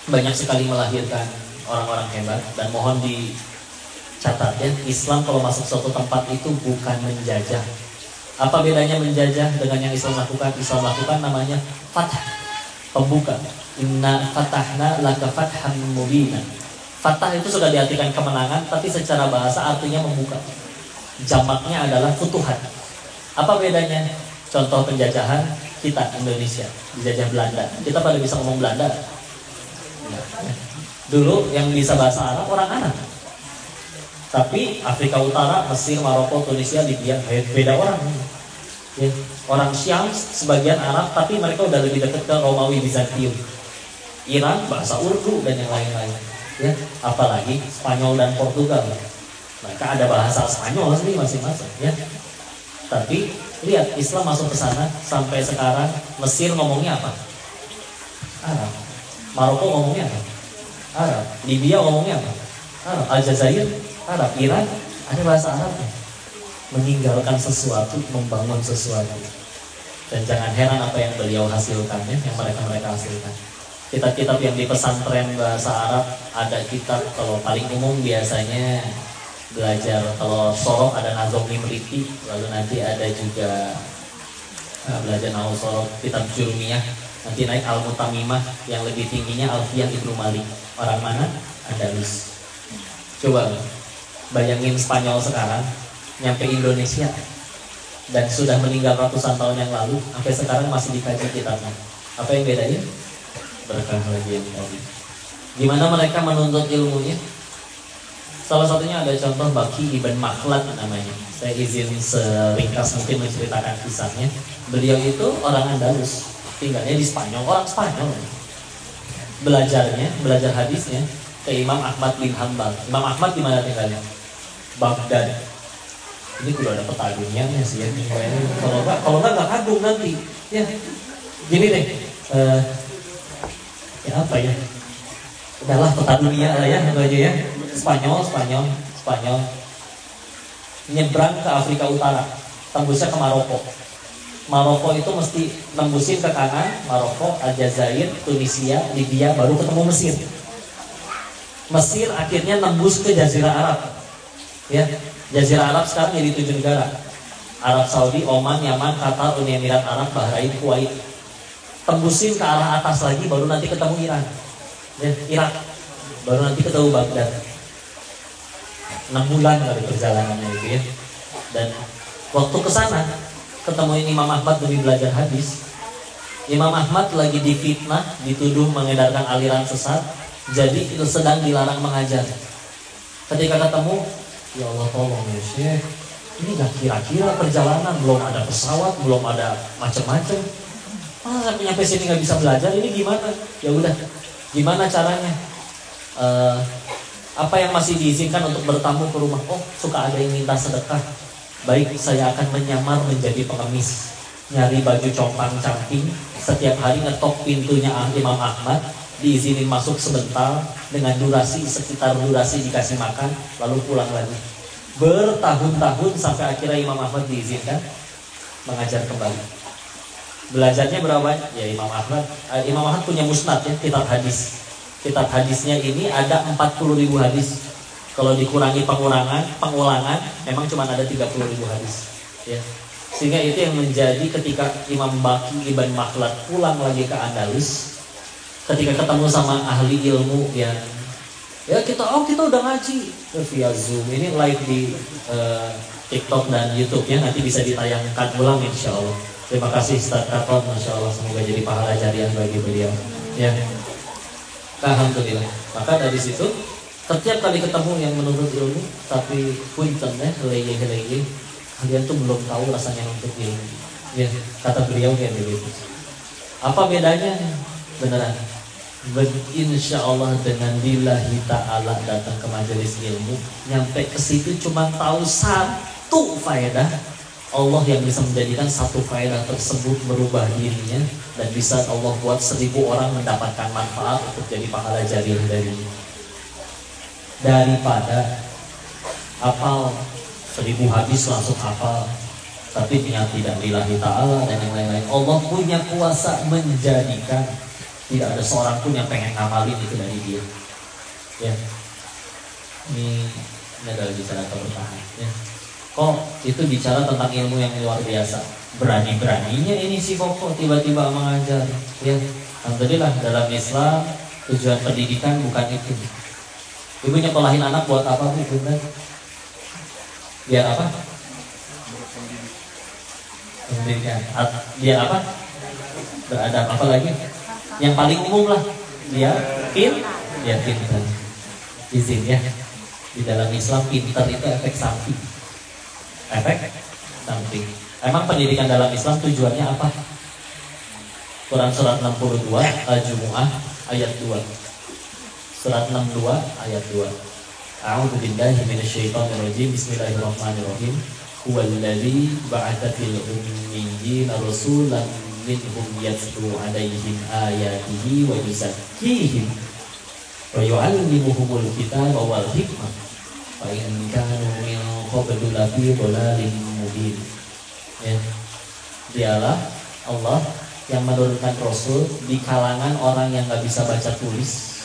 banyak sekali melahirkan orang-orang hebat. Dan mohon dicatat ya, Islam kalau masuk suatu tempat itu bukan menjajah. Apa bedanya menjajah dengan yang Islam lakukan? Islam lakukan namanya fath, pembuka. Inna fatahna laka fatham mubina. Fatah itu sudah diartikan kemenangan, tapi secara bahasa artinya membuka. Jamaknya adalah futuhat. Apa bedanya? Contoh penjajahan kita Indonesia dijajah Belanda. Kita pada bisa ngomong Belanda. Dulu yang bisa bahasa Arab orang Arab. Tapi Afrika Utara, Mesir, Maroko, Tunisia, Libya beda orang. Ya. Orang Syam sebagian Arab, tapi mereka udah lebih dekat ke Romawi Bizantium. Iran bahasa Urdu dan yang lain-lain. Ya, apalagi Spanyol dan Portugal. Mereka ada bahasa Spanyol sendiri masing-masing. Ya. Tapi lihat Islam masuk ke sana sampai sekarang. Mesir ngomongnya apa? Arab. Maroko ngomongnya apa? Arab. Libya ngomongnya apa? Arab. Aljazair Arab. Iran ada bahasa Arabnya. Meninggalkan sesuatu, membangun sesuatu. Dan jangan heran apa yang beliau hasilkan ya, yang mereka hasilkan. Kitab-kitab yang di pesantren bahasa Arab, ada kitab kalau paling umum biasanya belajar, kalau sorok ada Nazom Nimriti, lalu nanti ada juga belajar nahwu sorok, kitab Jurmiyah, nanti naik Al-Mutamimah, yang lebih tingginya Alfiyah Ibnu Malik. Orang mana? Andalus. Coba bayangin Spanyol sekarang nyampe Indonesia dan sudah meninggal ratusan tahun yang lalu, sampai sekarang masih dikaji kitabnya. Apa yang bedanya? berkah lagi yang tadi. Gimana mereka menuntut ilmunya? Salah satunya ada contoh Baqi ibn Makhlad namanya. Saya izin seringkas mungkin menceritakan kisahnya. Beliau itu orang Andalus, tinggalnya di Spanyol, orang Spanyol. Belajar hadisnya ke Imam Ahmad bin Hanbal. Imam Ahmad di mana tinggalnya? Baghdad. Ini kudu ada peta dunianya sih ya. Kalau nggak kagum nanti. Ya, gini deh. Ya apa ya? Udahlah peta dunia lah ya, itu aja ya. Spanyol. Nyebrang ke Afrika Utara, tembusnya ke Maroko. Maroko itu mesti nembusin ke kanan, Maroko, Aljazair, Tunisia, Libya, baru ketemu Mesir. Mesir akhirnya nembus ke Jazirah Arab. Ya, Jazirah Arab sekarang jadi 7 negara. Arab Saudi, Oman, Yaman, Qatar, Uni Emirat Arab, Bahrain, Kuwait. Tembusin ke arah atas lagi, baru nanti ketemu Iran. Ya, Irak. Baru nanti ketemu Baghdad. 6 bulan kali perjalanannya itu ya. Dan waktu ke sana ketemu Imam Ahmad demi belajar hadis. Imam Ahmad lagi difitnah, dituduh mengedarkan aliran sesat, jadi sedang dilarang mengajar. Ketika ketemu, ya Allah tolong ya Syekh, ini gak kira-kira perjalanan, belum ada pesawat, belum ada macam-macam. Masa nyampe sini nggak bisa belajar, ini gimana? Ya udah, gimana caranya? Apa yang masih diizinkan untuk bertamu ke rumah? Oh, suka ada yang minta sedekah. Baik, saya akan menyamar menjadi pengemis, nyari baju compang-camping, setiap hari ngetok pintunya Imam Ahmad, diizinin masuk sebentar dengan sekitar durasi dikasih makan, lalu pulang lagi. Bertahun-tahun sampai akhirnya Imam Ahmad diizinkan mengajar kembali. Belajarnya berapa? Ya Imam Ahmad punya musnad ya, kitab hadis. Kitab hadisnya ini ada 40.000 hadis. Kalau dikurangi pengulangan memang cuma ada 30.000 hadis ya. Sehingga itu yang menjadi ketika Imam Baqi ibn Makhlad pulang lagi ke Andalus, ketika ketemu sama ahli ilmu yang ya kita udah ngaji via Zoom, ini live di TikTok dan YouTube ya, nanti bisa ditayangkan ulang insya Allah. Terima kasih Ustaz Katon, Masya Allah, semoga jadi pahala jariah bagi beliau ya. Alhamdulillah. Maka dari situ setiap kali ketemu yang menuntut ilmu, tapi punten ya, leye-leye, kalian tuh belum tahu rasanya nuntut ilmu. Ya, kata beliau kayak begitu. Apa bedanya? Beneran. Insya Allah dengan lillahi ta'ala datang ke majelis ilmu, nyampe ke situ cuma tahu satu faedah. Allah yang bisa menjadikan satu faedah tersebut merubah dirinya, dan bisa Allah buat 1000 orang mendapatkan manfaat untuk jadi pahala jariah darinya. Daripada hafal 1000 hadis langsung hafal, tapi tidak lillahi ta'ala dan yang lain-lain. Allah punya kuasa menjadikan tidak ada seorang pun yang pengen ngamalin itu dari dia. Ya, ini adalah bicara keberkahan. Ya. Kok itu bicara tentang ilmu yang luar biasa. Berani-beraninya ini si Koko tiba-tiba mengajar. Ya, alhamdulillah dalam Islam tujuan pendidikan bukan itu. Ibu nyekolahin anak buat apa Bu? Biar apa? Pendidikan. Biar apa? Beradab. Apa lagi? Yang paling umum lah. Biar pintar. Izin ya. Di dalam Islam pintar itu efek samping. Emang pendidikan dalam Islam tujuannya apa? Quran surat 62 Al-Jumu'ah ayat 2. Surat 62 ayat 2. A'udzu billahi minasyaitonir rajim. Bismillahirrahmanirrahim. Huwallazi ba'atsa fil ummiyyin rasulan minhum yatlu 'alaihim ayatihi wa yuzakkihim wa yu'allimuhumul kitaba wal hikmah fa in kanu min qablu lafi dhalalin mubin. Ya. Dialah Allah yang menurunkan Rasul di kalangan orang yang nggak bisa baca tulis.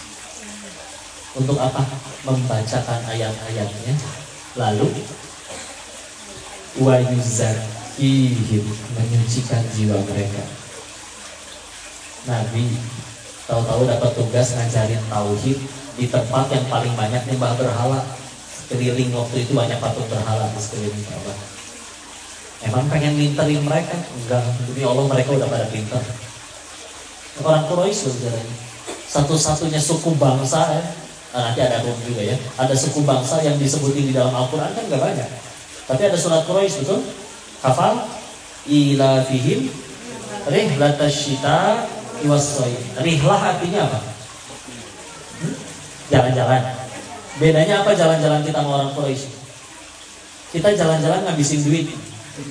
Untuk apa? Membacakan ayat-ayatnya, lalu wa yuzakkihim, menyucikan jiwa mereka. Nabi tahu-tahu dapat tugas ngajarin tauhid di tempat yang paling banyak nyembah berhala. Keliling waktu itu banyak patung berhala di sekeliling Ka'bah. Emang pengen minterin mereka? Enggak, demi Allah mereka udah pada pintar. Orang Quraisy loh sejarahnya. Satu-satunya suku bangsa nanti ada Rum juga ya. Ada suku bangsa yang disebutin di dalam Al-Quran kan gak banyak. Tapi ada surat Quraisy, betul? Hafal? Ila fihim rihlatasyita iwassoi. Rihlah artinya apa? Jalan-jalan. Bedanya apa jalan-jalan kita sama orang Quraisy? Kita jalan-jalan ngabisin duit.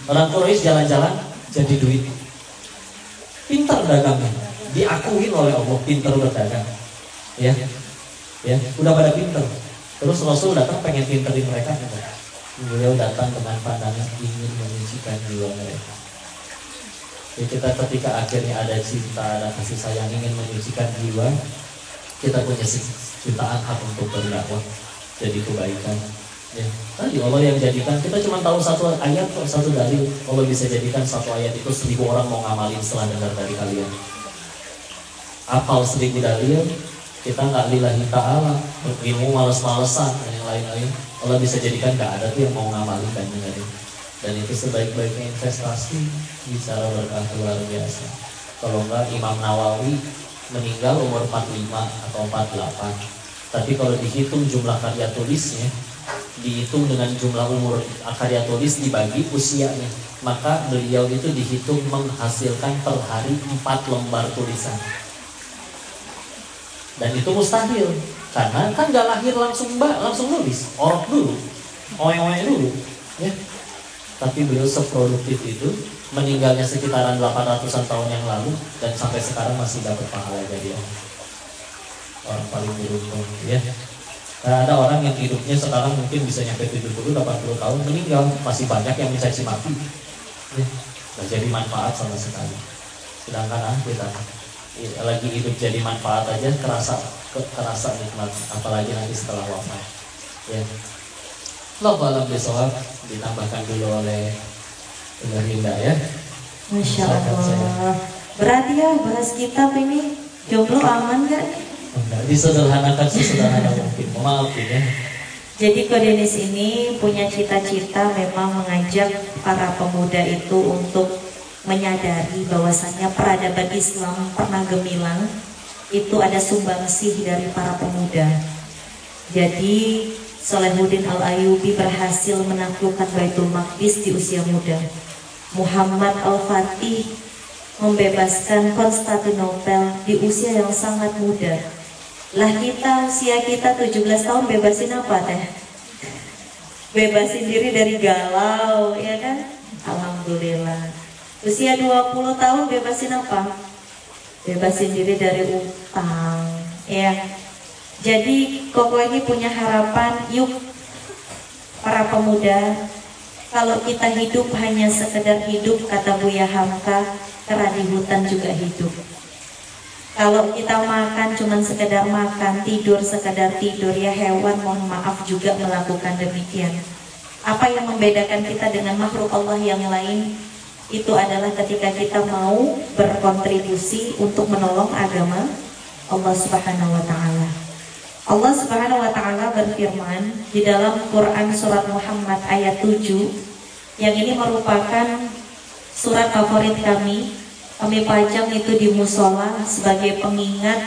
Orang Quraisy jalan-jalan jadi duit. Pintar dagangnya. Diakui oleh Allah pintar berdagang. Ya. Ya, udah pada pintar. Terus Rasul datang pengen pinterin mereka. Beliau datang dengan pandangan ingin menyucikan jiwa mereka. Ya, kita ketika akhirnya ada cinta, ada kasih sayang, ingin menyucikan jiwa, kita punya jutaan hak untuk berdakwah jadi kebaikan. Ya, tadi Allah yang jadikan, kita cuma tahu satu ayat, satu dalil. Allah bisa jadikan satu ayat itu 1000 orang mau ngamalin setelah dengar dari kalian. Apal 1000 dalil, kita nggak lillahi ta'ala, ilmu males-malesan dan yang lain-lain. Allah bisa jadikan nggak ada tuh yang mau ngamalin dan dengerin. Dan itu sebaik-baiknya investasi, bicara berkah luar biasa. Kalau enggak, Imam Nawawi meninggal umur 45 atau 48. Tapi kalau dihitung jumlah karya tulisnya, dihitung dengan jumlah umur karya tulis dibagi usianya, maka beliau itu dihitung menghasilkan per hari 4 lembar tulisan. Dan itu mustahil, karena kan gak lahir langsung nulis, orok dulu, oe-oe dulu, ya. Tapi beliau seproduktif itu, meninggalnya sekitaran 800-an tahun yang lalu, dan sampai sekarang masih dapat pahala dari Allah. Orang paling beruntung, ya. Nah, ada orang yang hidupnya sekarang mungkin bisa nyampe 70-80 tahun, meninggal, masih banyak yang mencaci maki, ya. Gak jadi manfaat sama sekali. Sedangkan kita lagi hidup jadi manfaat aja kerasa nikmat, apalagi nanti setelah wafat. Ya. Allahu a'lam bishawab, ditambahkan dulu oleh Linda ya.
Masya Allah. Berarti ya bahas kitab ini jomblo aman gak?
Enggak, disederhanakan sesederhana mungkin. Maaf ya.
Jadi Kodenis ini punya cita-cita memang mengajak para pemuda itu untuk menyadari bahwasannya peradaban Islam pernah gemilang, itu ada sumbangsih dari para pemuda. Jadi Salahuddin Al-Ayyubi berhasil menaklukkan Baitul Maqdis di usia muda. Muhammad Al-Fatih membebaskan Konstantinopel di usia yang sangat muda. Lah kita usia kita 17 tahun bebasin apa teh? Bebasin diri dari galau, ya kan? Alhamdulillah. Usia 20 tahun bebasin apa? Bebasin diri dari utang, ya. Jadi Koko ini punya harapan, yuk para pemuda, kalau kita hidup hanya sekedar hidup, kata Buya Hamka, kera di hutan juga hidup. Kalau kita makan cuma sekedar makan, tidur sekedar tidur, ya hewan mohon maaf juga melakukan demikian. Apa yang membedakan kita dengan makhluk Allah yang lain? Itu adalah ketika kita mau berkontribusi untuk menolong agama Allah Subhanahu wa Ta'ala. Allah Subhanahu wa Ta'ala berfirman di dalam Quran surat Muhammad ayat 7, yang ini merupakan surat favorit kami. Kami pajang itu di musola sebagai pengingat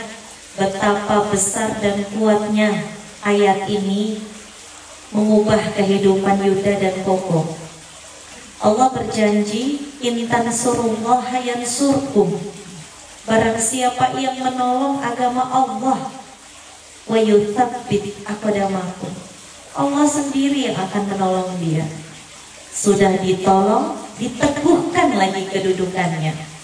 betapa besar dan kuatnya ayat ini mengubah kehidupan Yuda dan Koko. Allah berjanji, intan surullah yansurkum, barang siapa yang menolong agama Allah, wa yuthabbit aqdamakum, Allah sendiri yang akan menolong dia. Sudah ditolong, diteguhkan lagi kedudukannya.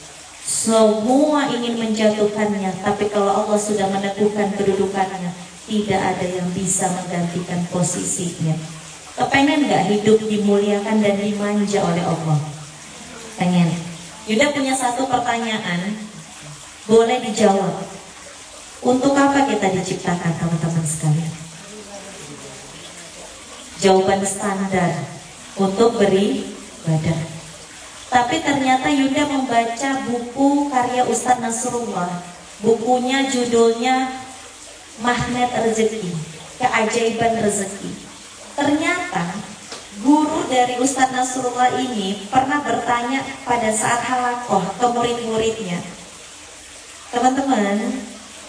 Semua ingin menjatuhkannya, tapi kalau Allah sudah meneguhkan kedudukannya, tidak ada yang bisa menggantikan posisinya. Kepengen gak hidup dimuliakan dan dimanja oleh Allah? Pengen. Yuda punya satu pertanyaan, boleh dijawab. Untuk apa kita diciptakan, teman-teman sekalian? Jawaban standar, untuk beribadah. Tapi ternyata Yuda membaca buku karya Ustadz Nasrullah. Bukunya judulnya Magnet Rezeki, Keajaiban Rezeki. Ternyata guru dari Ustadz Nasrullah ini pernah bertanya pada saat halakoh ke murid-muridnya, teman-teman,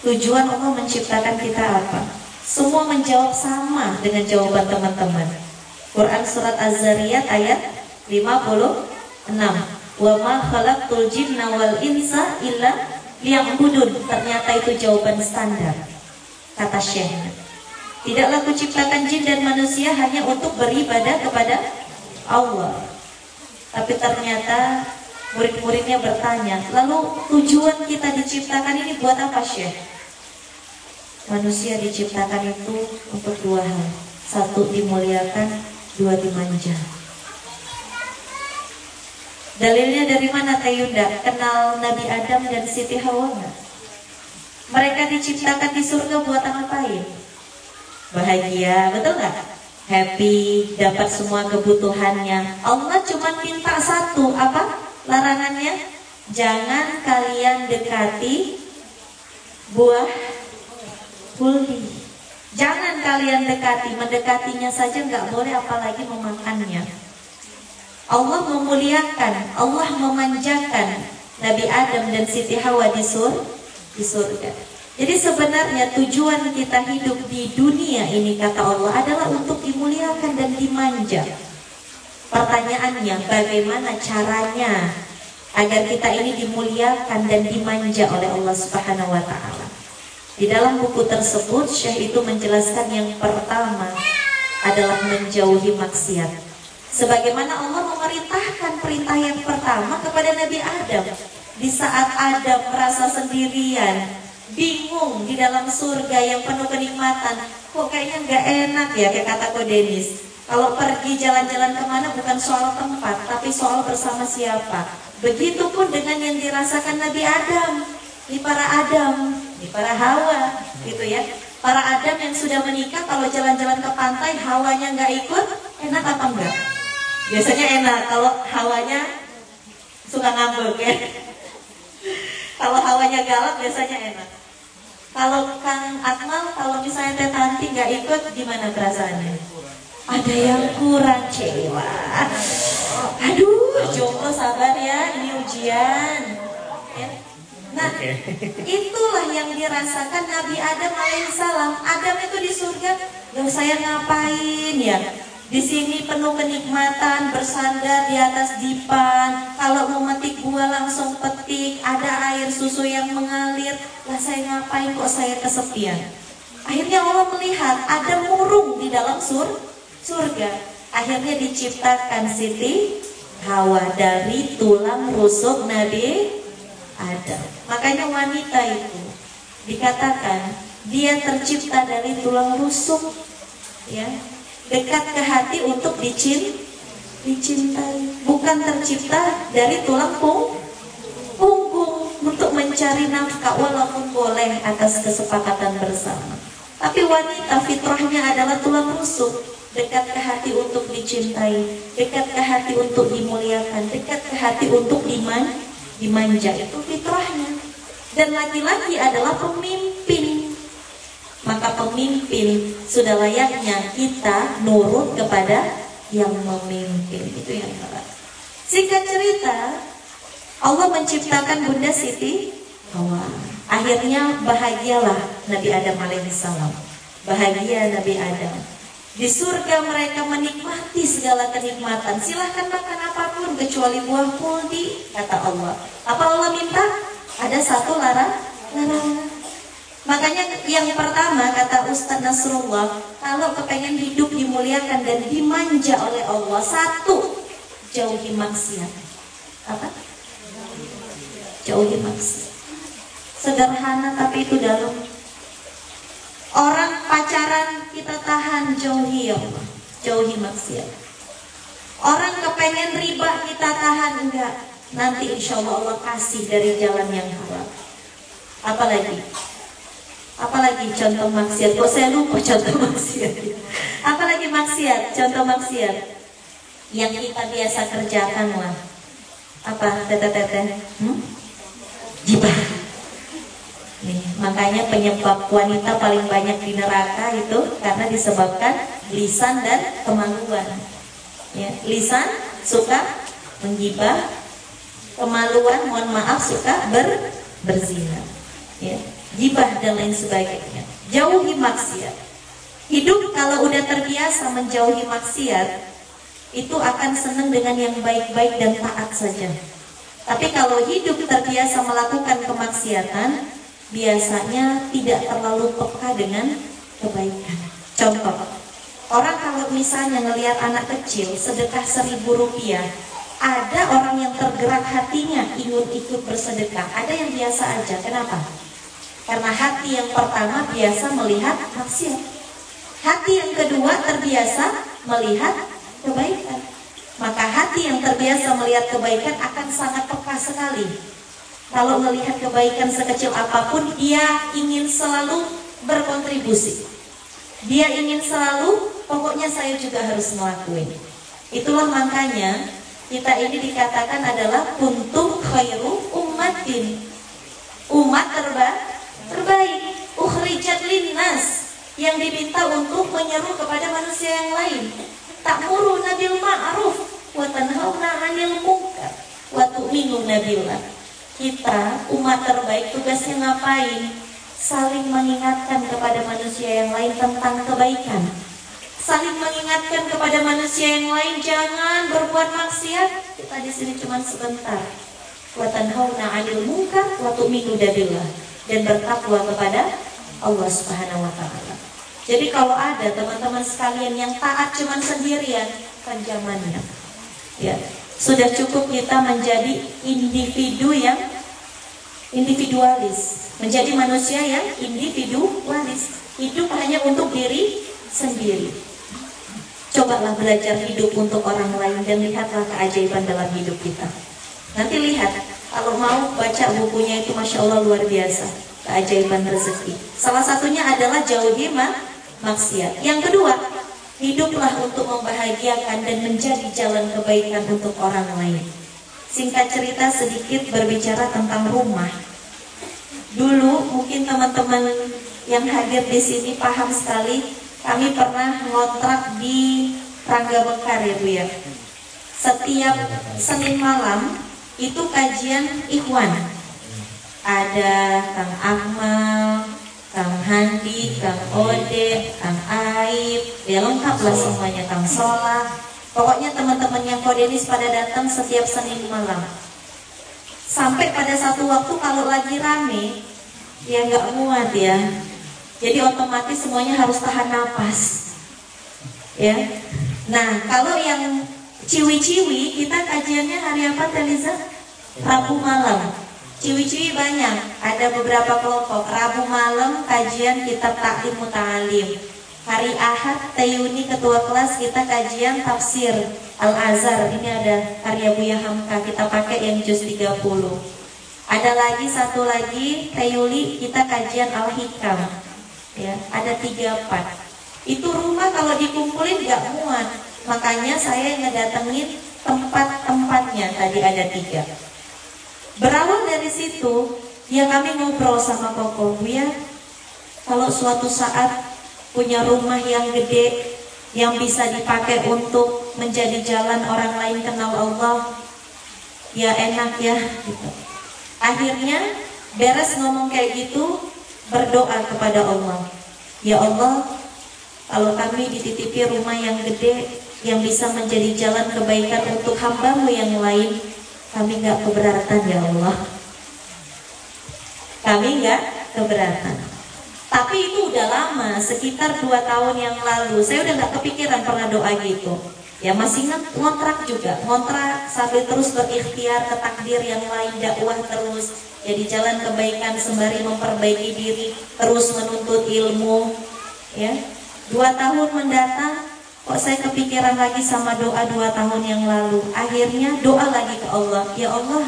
Tujuan Allah menciptakan kita apa? Semua menjawab sama dengan jawaban teman-teman. Quran surat Az-Zariyat ayat 56. Wa ma khalaqtul jinna wal insa illa liya'budun. Ternyata itu jawaban standar. Kata Syekh, tidaklah kuciptakan jin dan manusia hanya untuk beribadah kepada Allah. Tapi ternyata murid-muridnya bertanya, lalu tujuan kita diciptakan ini buat apa, Syekh? Manusia diciptakan itu untuk dua hal. Satu, dimuliakan, dua, dimanja. Dalilnya dari mana, Teh Yunda? Kenal Nabi Adam dan Siti Hawa nggak? Mereka diciptakan di surga buat ngapain? Bahagia, betul nggak? Happy, dapat semua kebutuhannya. Allah cuma minta satu, apa? Larangannya, jangan kalian dekati buah huldi. Jangan kalian dekati, mendekatinya saja nggak boleh, apalagi memakannya. Allah memuliakan, Allah memanjakan Nabi Adam dan Siti Hawa di surga. Jadi sebenarnya tujuan kita hidup di dunia ini, kata Allah, adalah untuk dimuliakan dan dimanja. Pertanyaannya, bagaimana caranya agar kita ini dimuliakan dan dimanja oleh Allah Subhanahu wa Ta'ala? Di dalam buku tersebut, Syekh itu menjelaskan yang pertama adalah menjauhi maksiat. Sebagaimana Allah memerintahkan perintah yang pertama kepada Nabi Adam. Di saat Adam merasa sendirian, bingung di dalam surga yang penuh kenikmatan, kok kayaknya nggak enak ya, kayak kata Ko Denis. Kalau pergi jalan-jalan kemana bukan soal tempat, tapi soal bersama siapa. Begitupun dengan yang dirasakan Nabi Adam, di para Adam, di para Hawa, gitu ya. Para Adam yang sudah menikah, kalau jalan-jalan ke pantai, Hawanya nggak ikut, enak apa enggak? Biasanya enak, kalau Hawanya suka ngambek ya. Kalau Hawanya galak, biasanya enak. Kalau Kang Akmal, kalau misalnya Teh Tanti nggak ikut, gimana perasaannya? Ada yang kurang, cewa. Aduh, jomblo sabar ya, ini ujian ya. Nah, itulah yang dirasakan Nabi Adam alaihissalam. Adam itu di surga, loh saya ngapain ya? Di sini penuh kenikmatan, bersandar di atas dipan. Kalau mau metik buah langsung petik, ada air susu yang mengalir. Lah saya ngapain kok saya kesepian? Akhirnya Allah melihat ada murung di dalam surga. Akhirnya diciptakan Siti Hawa dari tulang rusuk Nabi Adam. Makanya wanita itu dikatakan dia tercipta dari tulang rusuk, ya, dekat ke hati untuk dicintai. Bukan tercipta dari tulang punggung untuk mencari nafkah, walaupun boleh atas kesepakatan bersama. Tapi wanita fitrahnya adalah tulang rusuk, dekat ke hati untuk dicintai, dekat ke hati untuk dimuliakan, dekat ke hati untuk dimanja. Itu fitrahnya. Dan laki-laki adalah pemimpin. Maka pemimpin sudah layaknya kita nurut kepada yang memimpin. Itu yang salah. Singkat cerita, Allah menciptakan Bunda Siti Hawa. Akhirnya bahagialah Nabi Adam alaihissalam. Bahagia Nabi Adam. Di surga mereka menikmati segala kenikmatan. Silahkan makan apapun kecuali buah khuldi, kata Allah. Apa Allah minta? Ada satu larangan. Makanya yang pertama kata Ustaz Nasrullah, kalau kepengen hidup dimuliakan dan dimanja oleh Allah, satu, jauhi maksiat. Apa? Jauhi maksiat. Sederhana tapi itu dalam. Orang pacaran kita tahan, jauhi ya Allah, jauhi maksiat. Orang kepengen riba kita tahan, enggak. Nanti insya Allah kasih dari jalan yang halal. Apalagi contoh maksiat. Kok saya lupa contoh maksiat? Apalagi maksiat, contoh maksiat yang kita biasa kerjakan lah. Apa teteh? Gibah. Nih, makanya penyebab wanita paling banyak di neraka itu karena disebabkan lisan dan kemaluan. Ya, lisan suka menggibah, kemaluan mohon maaf suka berzina. Ya. gibah dan lain sebagainya. Jauhi maksiat. Hidup kalau udah terbiasa menjauhi maksiat, itu akan senang dengan yang baik-baik dan taat saja. Tapi kalau hidup terbiasa melakukan kemaksiatan, biasanya tidak terlalu peka dengan kebaikan. Contoh, orang kalau misalnya ngelihat anak kecil sedekah 1.000 rupiah, ada orang yang tergerak hatinya ingin ikut bersedekah, ada yang biasa aja. Kenapa? Karena hati yang pertama biasa melihat maksiat, hati yang kedua terbiasa melihat kebaikan. Maka hati yang terbiasa melihat kebaikan akan sangat peka sekali. Kalau melihat kebaikan sekecil apapun, dia ingin selalu berkontribusi. Dia ingin selalu, pokoknya saya juga harus ngelakuin. Itulah makanya kita ini dikatakan adalah kuntum khairu ummatin, umat terbaik, ukhrijat linnas, yang diminta untuk menyeru kepada manusia yang lain. Ta'muruna bil ma'ruf wa tanhauna 'anil munkar wa tu'minuna billah. Kita umat terbaik tugasnya ngapain? Saling mengingatkan kepada manusia yang lain tentang kebaikan. Saling mengingatkan kepada manusia yang lain jangan berbuat maksiat. Kita di sini cuma sebentar. Wa tanhauna 'anil munkar wa tu'minuna billah, dan bertakwa kepada Allah Subhanahu wa taala. Jadi kalau ada teman-teman sekalian yang taat cuma sendirian, kan zamannya. Ya, sudah cukup kita menjadi individu yang individualis, menjadi manusia yang individualis, hidup hanya untuk diri sendiri. Cobalah belajar hidup untuk orang lain dan lihatlah keajaiban dalam hidup kita. Nanti lihat, kalau mau baca bukunya itu Masya Allah luar biasa, keajaiban rezeki. Salah satunya adalah jauhi maksiat. Yang kedua, hiduplah untuk membahagiakan dan menjadi jalan kebaikan untuk orang lain. Singkat cerita sedikit berbicara tentang rumah. Dulu mungkin teman-teman yang hadir di sini paham sekali. Kami pernah ngontrak di Rangga Bekar ya Bu ya. Setiap Senin malam itu kajian ikhwan. Ada Kang Akmal, Kang Handi, Kang Ode, Kang Aib, ya lengkap lah semuanya, Kang Solah. Pokoknya teman-teman yang kodenis pada datang setiap Senin malam. Sampai pada satu waktu kalau lagi rame, ya nggak muat ya. Jadi otomatis semuanya harus tahan napas. Ya. Nah, kalau yang ciwi-ciwi, kita kajiannya hari apa, Teliza? Rabu malam. Ciwi-ciwi banyak, ada beberapa kelompok. Rabu malam kajian kitab Taklim Muta'alim. Hari Ahad Tayuni ketua kelas kita kajian tafsir Al-Azhar. Ini ada karya Buya Hamka, kita pakai yang juz 30. Ada lagi satu lagi Tayuli kita kajian Al-Hikam. Ya, ada 3-4. Itu rumah kalau dikumpulin gak muat. Makanya saya ngedatengin tempat-tempatnya, tadi ada 3. Berawal dari situ, ya kami ngobrol sama Koko, ya kalau suatu saat punya rumah yang gede, yang bisa dipakai untuk menjadi jalan orang lain kenal Allah, ya enak ya gitu. Akhirnya beres ngomong kayak gitu, berdoa kepada Allah, ya Allah, kalau kami dititipi rumah yang gede, yang bisa menjadi jalan kebaikan untuk hamba-Mu yang lain, kami nggak keberatan ya Allah. Kami nggak keberatan. Tapi itu udah lama, sekitar 2 tahun yang lalu. Saya udah nggak kepikiran pernah doa gitu. Ya masih ngontrak juga, ngontrak sambil terus berikhtiar ke takdir yang lain, dakwah terus, jadi jalan kebaikan sembari memperbaiki diri, terus menuntut ilmu. Ya, 2 tahun mendatang. Kok saya kepikiran lagi sama doa 2 tahun yang lalu. Akhirnya doa lagi ke Allah, ya Allah,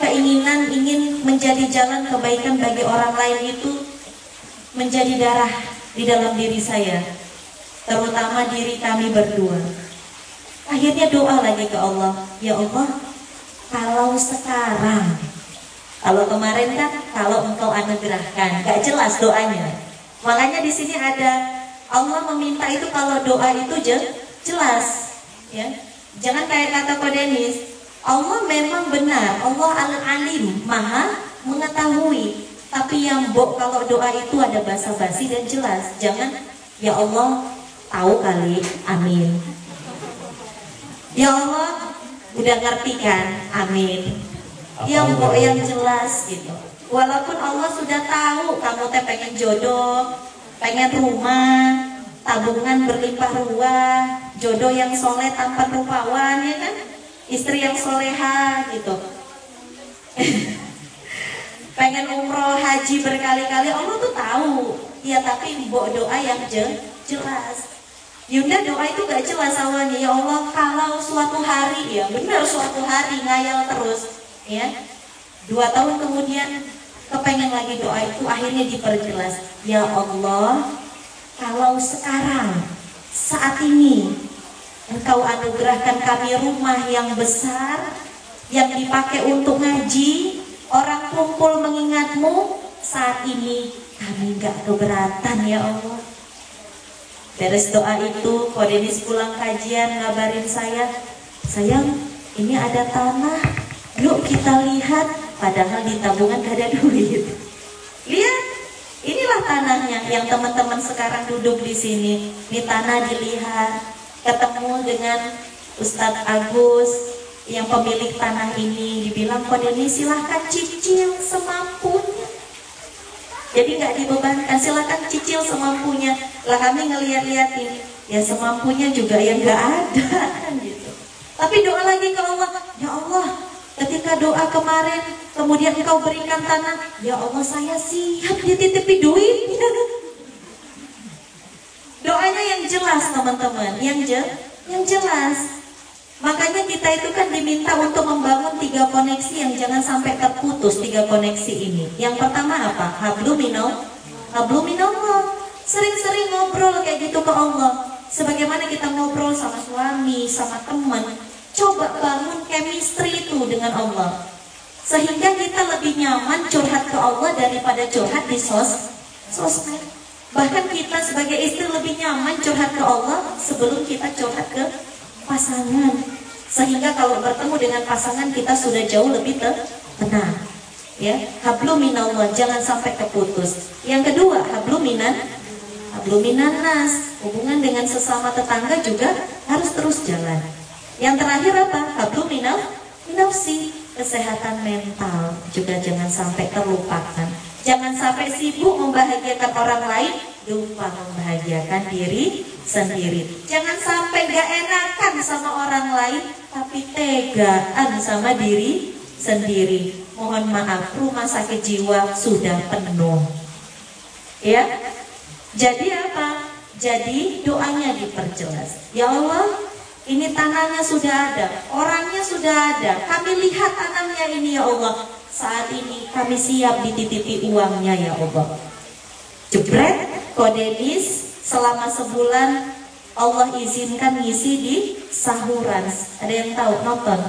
keinginan ingin menjadi jalan kebaikan bagi orang lain itu menjadi darah di dalam diri saya, terutama diri kami berdua. Akhirnya doa lagi ke Allah, ya Allah, kalau sekarang, kalau kemarin kan kalau Engkau anugerahkan, gak jelas doanya. Makanya di sini ada Allah meminta itu kalau doa itu jelas, ya. Jangan kayak kata Ko Denis, Allah memang benar, Allah Al-Alim, Maha mengetahui. Tapi yang Mbok kalau doa itu ada basa-basi dan jelas. Jangan, ya Allah tahu kali, amin. Ya Allah udah ngerti kan, amin. Yang Mbok yang jelas gitu. Walaupun Allah sudah tahu kamu teh pengen jodoh, pengen rumah, tabungan berlimpah ruah, jodoh yang soleh tanpa rupawan, ya kan? Istri yang soleha gitu. Pengen umroh haji berkali-kali, Allah tuh tahu. Ya tapi Mbok doa yang jelas. Yunda doa itu gak jelas awalnya. Ya Allah kalau suatu hari, ya benar suatu hari ngayal terus, ya 2 tahun kemudian kepengen lagi doa itu, akhirnya diperjelas. Ya Allah kalau sekarang saat ini Engkau anugerahkan kami rumah yang besar yang dipakai untuk ngaji, orang kumpul mengingatmu, saat ini kami gak keberatan ya Allah. Beres doa itu, Ko Denis pulang kajian ngabarin saya, sayang ini ada tanah, yuk kita lihat. Padahal di tabungan gak ada duit. Lihat, inilah tanahnya yang teman-teman sekarang duduk di sini. Ini tanah dilihat, ketemu dengan Ustadz Agus yang pemilik tanah ini, dibilang Ko Denis silahkan cicil semampunya. Jadi nggak dibebankan, silahkan cicil semampunya. Lah kami ngeliat-liatin, ya semampunya juga yang nggak ada kan gitu. Tapi doa lagi ke Allah, ya Allah, ketika doa kemarin, kemudian Engkau berikan tanah, ya Allah saya siap dititipi duitnya. Doanya yang jelas teman-teman, yang jelas. Makanya kita itu kan diminta untuk membangun 3 koneksi yang jangan sampai terputus. 3 koneksi ini. Yang pertama apa? Hablum minallah. Sering-sering ngobrol kayak gitu ke Allah. Sebagaimana kita ngobrol sama suami, sama teman. Coba bangun chemistry itu dengan Allah. Sehingga kita lebih nyaman curhat ke Allah daripada curhat di sosmed. Bahkan kita sebagai istri lebih nyaman curhat ke Allah sebelum kita curhat ke pasangan. Sehingga kalau bertemu dengan pasangan kita sudah jauh lebih tenang. Ya, hablum minallah, jangan sampai keputus. Yang kedua, hablum minan nas. Hubungan dengan sesama tetangga juga harus terus jalan. Yang terakhir apa? Hablum minafsi. Kesehatan mental juga jangan sampai terlupakan. Jangan sampai sibuk membahagiakan orang lain, lupa membahagiakan diri sendiri. Jangan sampai gak enakan sama orang lain, tapi tegaan sama diri sendiri. Mohon maaf, rumah sakit jiwa sudah penuh. Ya, jadi apa? Jadi doanya diperjelas. Ya Allah, ini tanahnya sudah ada, orangnya sudah ada. Kami lihat tanahnya ini ya Allah. Saat ini kami siap dititipi uangnya ya Allah. Jebret, Ko Denis selama sebulan Allah izinkan ngisi di sahuran. Ada yang tahu nonton?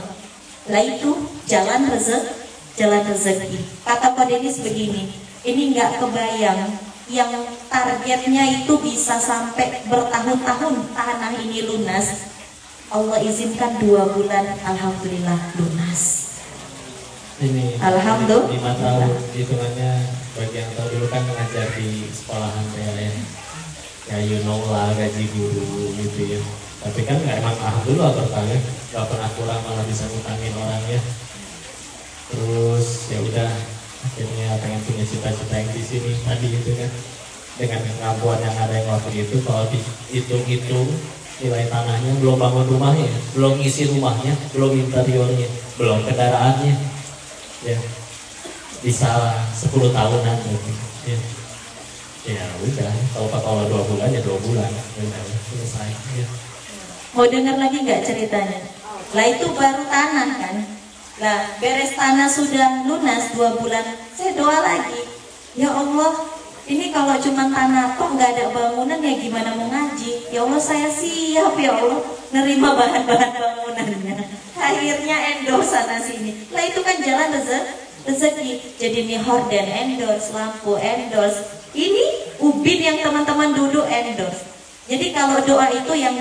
Lah itu jalan rezeki. Kata Ko Denis begini, ini nggak kebayang yang targetnya itu bisa sampai bertahun-tahun tanah ini lunas. Allah izinkan 2 bulan, alhamdulillah lunas.
Ini
alhamdulillah
5 tahun hitungannya. Bagi yang tahu dulu kan mengajar di sekolahan PLN, ya you know lah, gaji guru gitu ya. Tapi kan nggak, emang alhamdulillah bertanya nggak pernah kurang, malah bisa ngutangin orangnya. Terus ya udah, akhirnya pengen punya cita-cita yang di sini tadi itu kan, dengan kemampuan yang ada yang waktu itu. Kalau dihitung-hitung nilai tanahnya, belum bangun rumahnya, belum isi rumahnya, belum interiornya, belum kendaraannya, ya bisa 10 tahunan gitu. Ya udah, kalau 2 bulan ya 2 bulan, udah selesai. Ya.
Mau dengar lagi nggak ceritanya? Lah itu baru tanah kan. Lah beres tanah sudah lunas 2 bulan, saya doa lagi. Ya Allah, ini kalau cuma tanah kok nggak ada bangunan, ya gimana mau ngaji? Ya Allah saya siap ya Allah nerima bahan-bahan bangunannya. Akhirnya endorse sana sini. Lah itu kan jalan rezeki. Jadi nih horden endorse, lampu endorse. Ini ubin yang teman-teman duduk endorse. Jadi kalau doa itu yang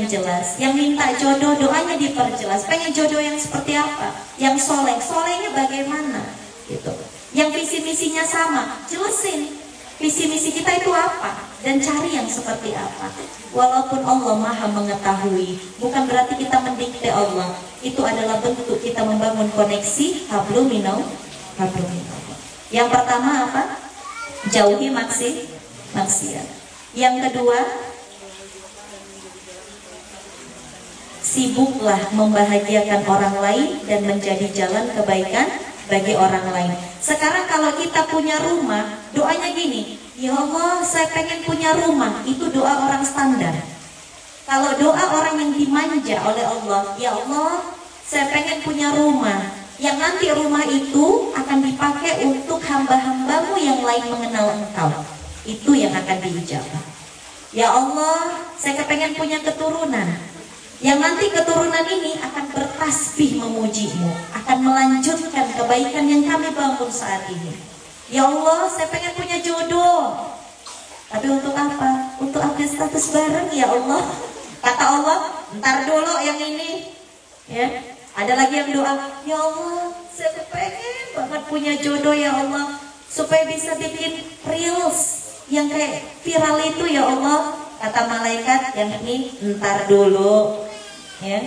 jelas. Yang minta jodoh doanya diperjelas. Pengen jodoh yang seperti apa? Yang soleh. Solehnya bagaimana? Gitu. Yang visi misinya sama, jelasin visi misi kita itu apa dan cari yang seperti apa. Walaupun Allah Maha mengetahui, bukan berarti kita mendikte Allah. Itu adalah bentuk kita membangun koneksi hablum minallah. Yang pertama apa? Jauhi maksiat. Yang kedua, sibuklah membahagiakan orang lain dan menjadi jalan kebaikan bagi orang lain. Sekarang kalau kita punya rumah, doanya gini, ya Allah saya pengen punya rumah, itu doa orang standar. Kalau doa orang yang dimanja oleh Allah, ya Allah saya pengen punya rumah, yang nanti rumah itu akan dipakai untuk hamba-hambamu yang lain mengenal Engkau, itu yang akan diijabah. Ya Allah saya pengen punya keturunan, yang nanti keturunan ini akan bertasbih memujimu, akan melanjutkan kebaikan yang kami bangun saat ini. Ya Allah saya pengen punya jodoh, tapi untuk apa? Untuk update status bareng ya Allah. Kata Allah, ntar dulu yang ini ya. Ada lagi yang doa, ya Allah saya pengen banget punya jodoh ya Allah, supaya bisa bikin reels yang kayak viral itu ya Allah. Kata malaikat, yang ini ntar dulu ya.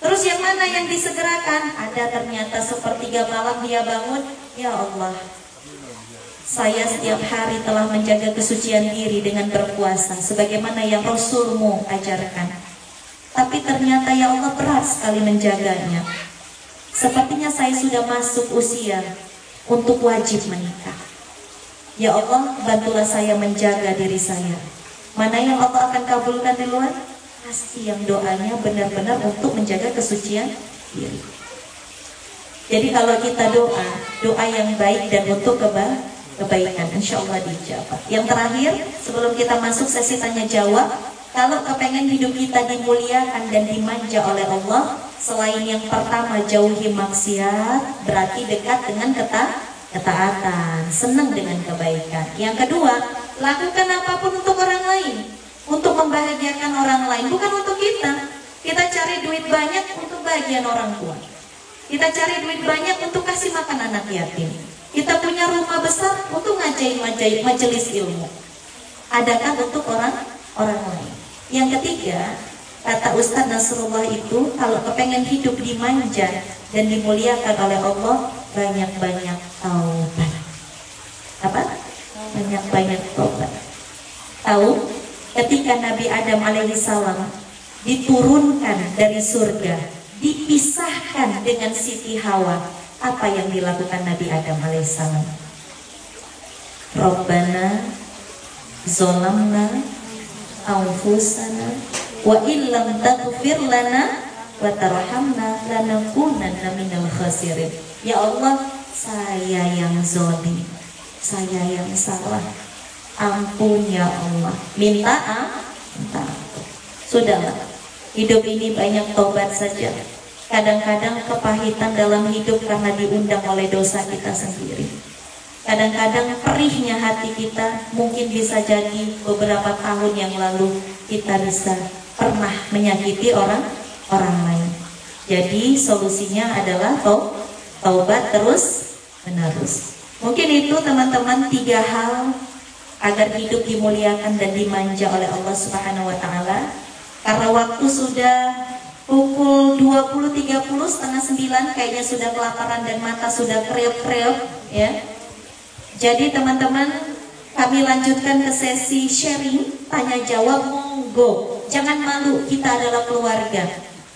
Terus yang mana yang disegerakan? Ada ternyata sepertiga malam dia bangun, ya Allah saya setiap hari telah menjaga kesucian diri dengan berpuasa sebagaimana yang Rasulmu ajarkan, tapi ternyata ya Allah berat sekali menjaganya. Sepertinya saya sudah masuk usia untuk wajib menikah. Ya Allah bantulah saya menjaga diri saya. Mana yang Allah akan kabulkan di luar? Pasti yang doanya benar-benar untuk menjaga kesucian diri. Jadi kalau kita doa yang baik dan untuk kebaikan, insya Allah dijawab. Yang terakhir, sebelum kita masuk sesi tanya jawab, kalau kepengen hidup kita dimuliakan dan dimanja oleh Allah, selain yang pertama jauhi maksiat, berarti dekat dengan ketaatan, senang dengan kebaikan. Yang kedua, lakukan apapun untuk orang lain, untuk membahagiakan orang lain, bukan untuk kita. Kita cari duit banyak untuk bagian orang tua, kita cari duit banyak untuk kasih makan anak yatim, kita punya rumah besar untuk ngajain majelis ilmu. Adakah untuk orang lain? Yang ketiga, kata Ustaz Nasrullah itu, kalau kepengen hidup dimanja dan dimuliakan oleh Allah, banyak-banyak taubat. Apa? Banyak-banyak taubat. Tahu? Ketika Nabi Adam alaihissalam diturunkan dari surga, dipisahkan dengan Siti Hawa, apa yang dilakukan Nabi Adam alaihissalam? Rabbana zolamna anfusana wa illam taghfir lana wa tarhamna lanakunanna minal khasirin. Ya Allah, saya yang zalim, saya yang salah, ampun ya Allah, minta ampun. Sudahlah, hidup ini banyak tobat saja. Kadang-kadang kepahitan dalam hidup karena diundang oleh dosa kita sendiri. Kadang-kadang perihnya hati kita mungkin bisa jadi beberapa tahun yang lalu kita bisa pernah menyakiti orang lain. Jadi solusinya adalah taubat terus menerus. Mungkin itu teman-teman 3 hal agar hidup dimuliakan dan dimanja oleh Allah Subhanahu wa taala. Karena waktu sudah pukul 20.30, setengah 9, kayaknya sudah kelaparan dan mata sudah kriuk-kriuk ya. Jadi teman-teman, kami lanjutkan ke sesi sharing, tanya jawab, monggo. Jangan malu, kita adalah keluarga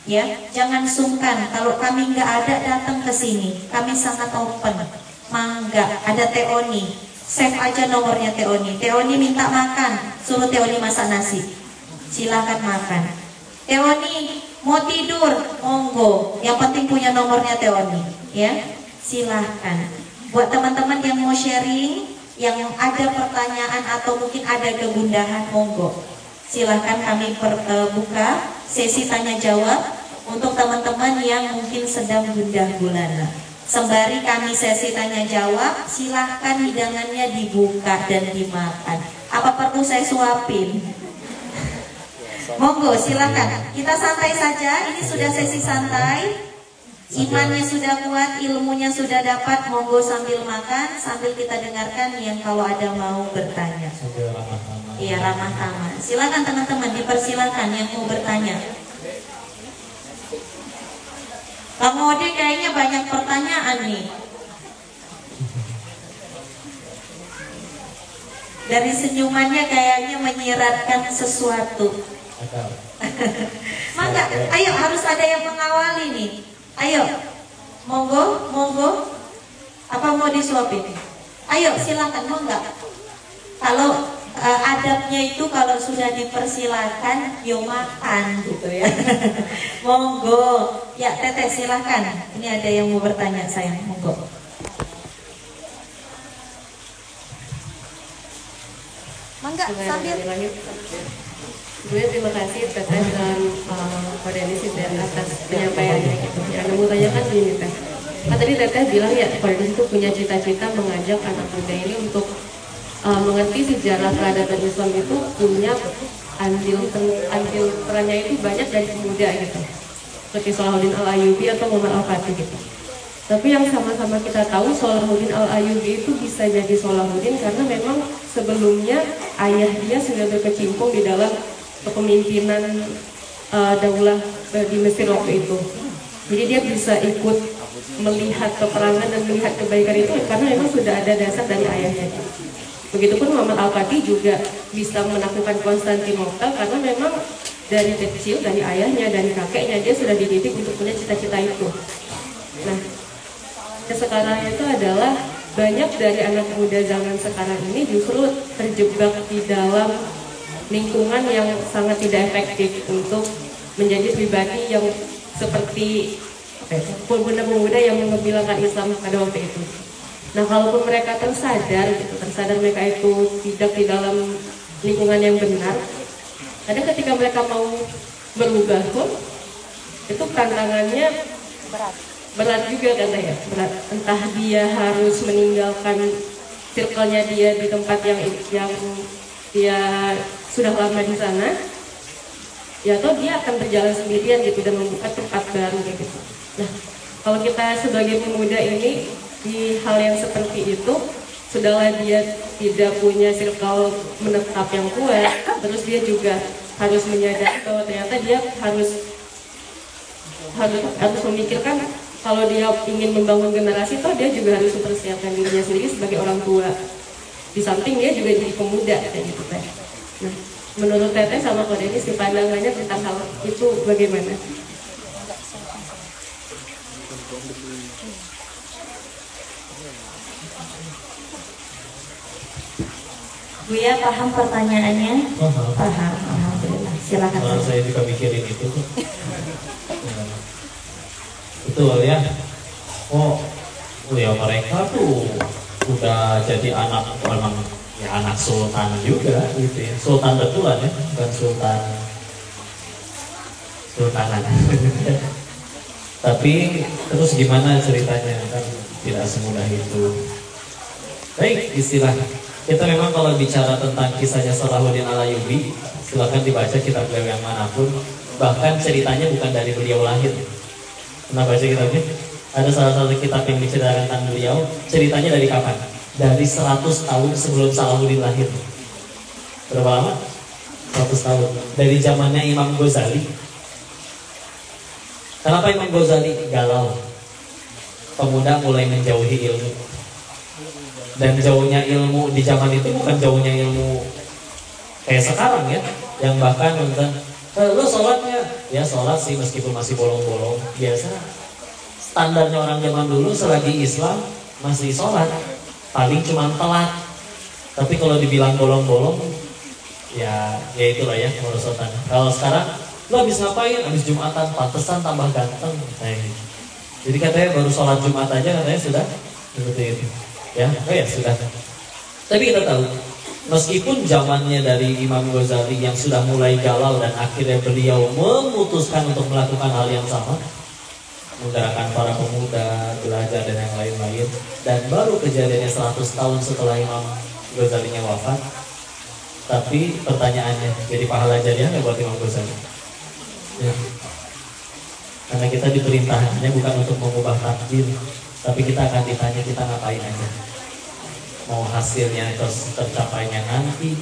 ya. Jangan sungkan kalau kami nggak ada datang ke sini. Kami sangat open. Mangga, ada Teoni. Save aja nomornya Teoni. Teoni minta makan, suruh Teoni masak nasi. Silahkan makan. Teoni mau tidur, monggo. Yang penting punya nomornya Teoni ya. Silahkan. Buat teman-teman yang mau sharing, yang ada pertanyaan atau mungkin ada kegundahan, monggo. Silahkan kami buka sesi tanya jawab untuk teman-teman yang mungkin sedang gundah gulana. Sembari kami sesi tanya jawab, silahkan hidangannya dibuka dan dimakan. Apa perlu saya suapin? Monggo, silahkan. Kita santai saja. Ini sudah sesi santai. Imannya sudah kuat, ilmunya sudah dapat, monggo sambil makan, sambil kita dengarkan yang kalau ada mau bertanya. Iya, ramah tamah. Silakan teman-teman, dipersilakan yang mau bertanya. Kang Ode kayaknya banyak pertanyaan nih. Dari senyumannya kayaknya menyiratkan sesuatu. Maka, ayo harus ada yang mengawali nih. Ayo, monggo, monggo. Apa mau disuapin? Ayo, silakan, mau nggak? Kalau adabnya itu kalau sudah dipersilakan, yo makan gitu ya. Monggo, ya Teteh silakan. Ini ada yang mau bertanya sayang, monggo. Mangga sambil.
Sebenarnya terima kasih Teteh dan Pak Denis atas penyampaiannya gitu. Yang mau tanyakan gini Teh. Kan tadi Teteh bilang ya Pak Denis itu punya cita-cita mengajak anak muda ini untuk mengerti sejarah peradaban Islam itu punya andil perannya itu banyak dari pemuda gitu. Seperti Salahuddin Al-Ayyubi atau Muhammad Al-Fatih gitu. Tapi yang sama-sama kita tahu Salahuddin Al-Ayyubi itu bisa jadi Salahuddin karena memang sebelumnya ayah dia sudah berkecimpung di dalam kepemimpinan daulah di Mesir waktu itu. Jadi dia bisa ikut melihat peperangan dan melihat kebaikan itu karena memang sudah ada dasar dari ayahnya. Begitupun Muhammad Al-Fatih juga bisa menaklukkan Konstantinopel karena memang dari kecil, dari ayahnya, dari kakeknya dia sudah dididik untuk punya cita-cita itu. Nah, sekarang itu adalah banyak dari anak muda zaman sekarang ini justru terjebak di dalam lingkungan yang sangat tidak efektif untuk menjadi pribadi yang seperti pemuda-pemuda yang mengembangkan Islam pada waktu itu. Nah, kalaupun mereka tersadar mereka itu tidak di dalam lingkungan yang benar, kadang ketika mereka mau berubah pun itu tantangannya berat juga kan ya, berat. Entah dia harus meninggalkan circle-nya dia di tempat yang dia sudah lama di sana, ya atau dia akan berjalan sendirian gitu dan membuka tempat baru gitu. Nah, kalau kita sebagai pemuda ini di hal yang seperti itu, sudahlah dia tidak punya circle menetap yang kuat, terus dia juga harus menyadari bahwa ternyata dia harus memikirkan kalau dia ingin membangun generasi, toh dia juga harus mempersiapkan dirinya sendiri sebagai orang tua. Di samping dia juga jadi pemuda kayak gitu Teh. Nah, menurut Teteh sama Ko Denis pandangannya tentang hal itu bagaimana?
Buya paham pertanyaannya? Paham, alhamdulillah. Silakan.
Saya juga mikirin itu. Betul ya. Oh ya mereka tuh udah jadi anak memang ya anak sultan juga gitu ya. Sultan betulan ya, bukan sultanan. Tapi terus gimana ceritanya kan tidak semudah itu. Baik, istilah kita memang kalau bicara tentang kisahnya Salahuddin Al-Ayyubi, silakan dibaca kitab beliau yang manapun. Bahkan ceritanya bukan dari beliau lahir. Pernah baca kitabnya? Ada salah satu kitab yang diceritakan tentang beliau. Ceritanya dari kapan? Dari 100 tahun sebelum Salahuddin lahir. Berapa lama? 100 tahun. Dari zamannya Imam Ghazali. Kenapa Imam Ghazali galau? Pemuda mulai menjauhi ilmu. Dan jauhnya ilmu di zaman itu bukan jauhnya ilmu kayak sekarang ya, yang bahkan tentang lo sholatnya ya sholat sih meskipun masih bolong-bolong biasa. Standarnya orang zaman dulu selagi Islam masih sholat paling cuma telat, tapi kalau dibilang bolong-bolong ya itulah ya merusotan. Kalau sekarang lo habis ngapain? Habis Jumatan, pantesan tambah ganteng. Jadi katanya baru sholat Jumat aja katanya sudah seperti itu. Ya, oh ya sudah. Tapi kita tahu, meskipun zamannya dari Imam Ghazali yang sudah mulai galau dan akhirnya beliau memutuskan untuk melakukan hal yang sama, menggerakkan para pemuda, belajar dan yang lain-lain, dan baru kejadiannya 100 tahun setelah Imam Ghazalinya wafat. Tapi pertanyaannya, jadi pahala jadinya nggak buat Imam Ghazali? Ya. Karena kita diperintahnya bukan untuk mengubah takdir, tapi kita akan ditanya kita ngapain aja. Mau hasilnya tercapainya nanti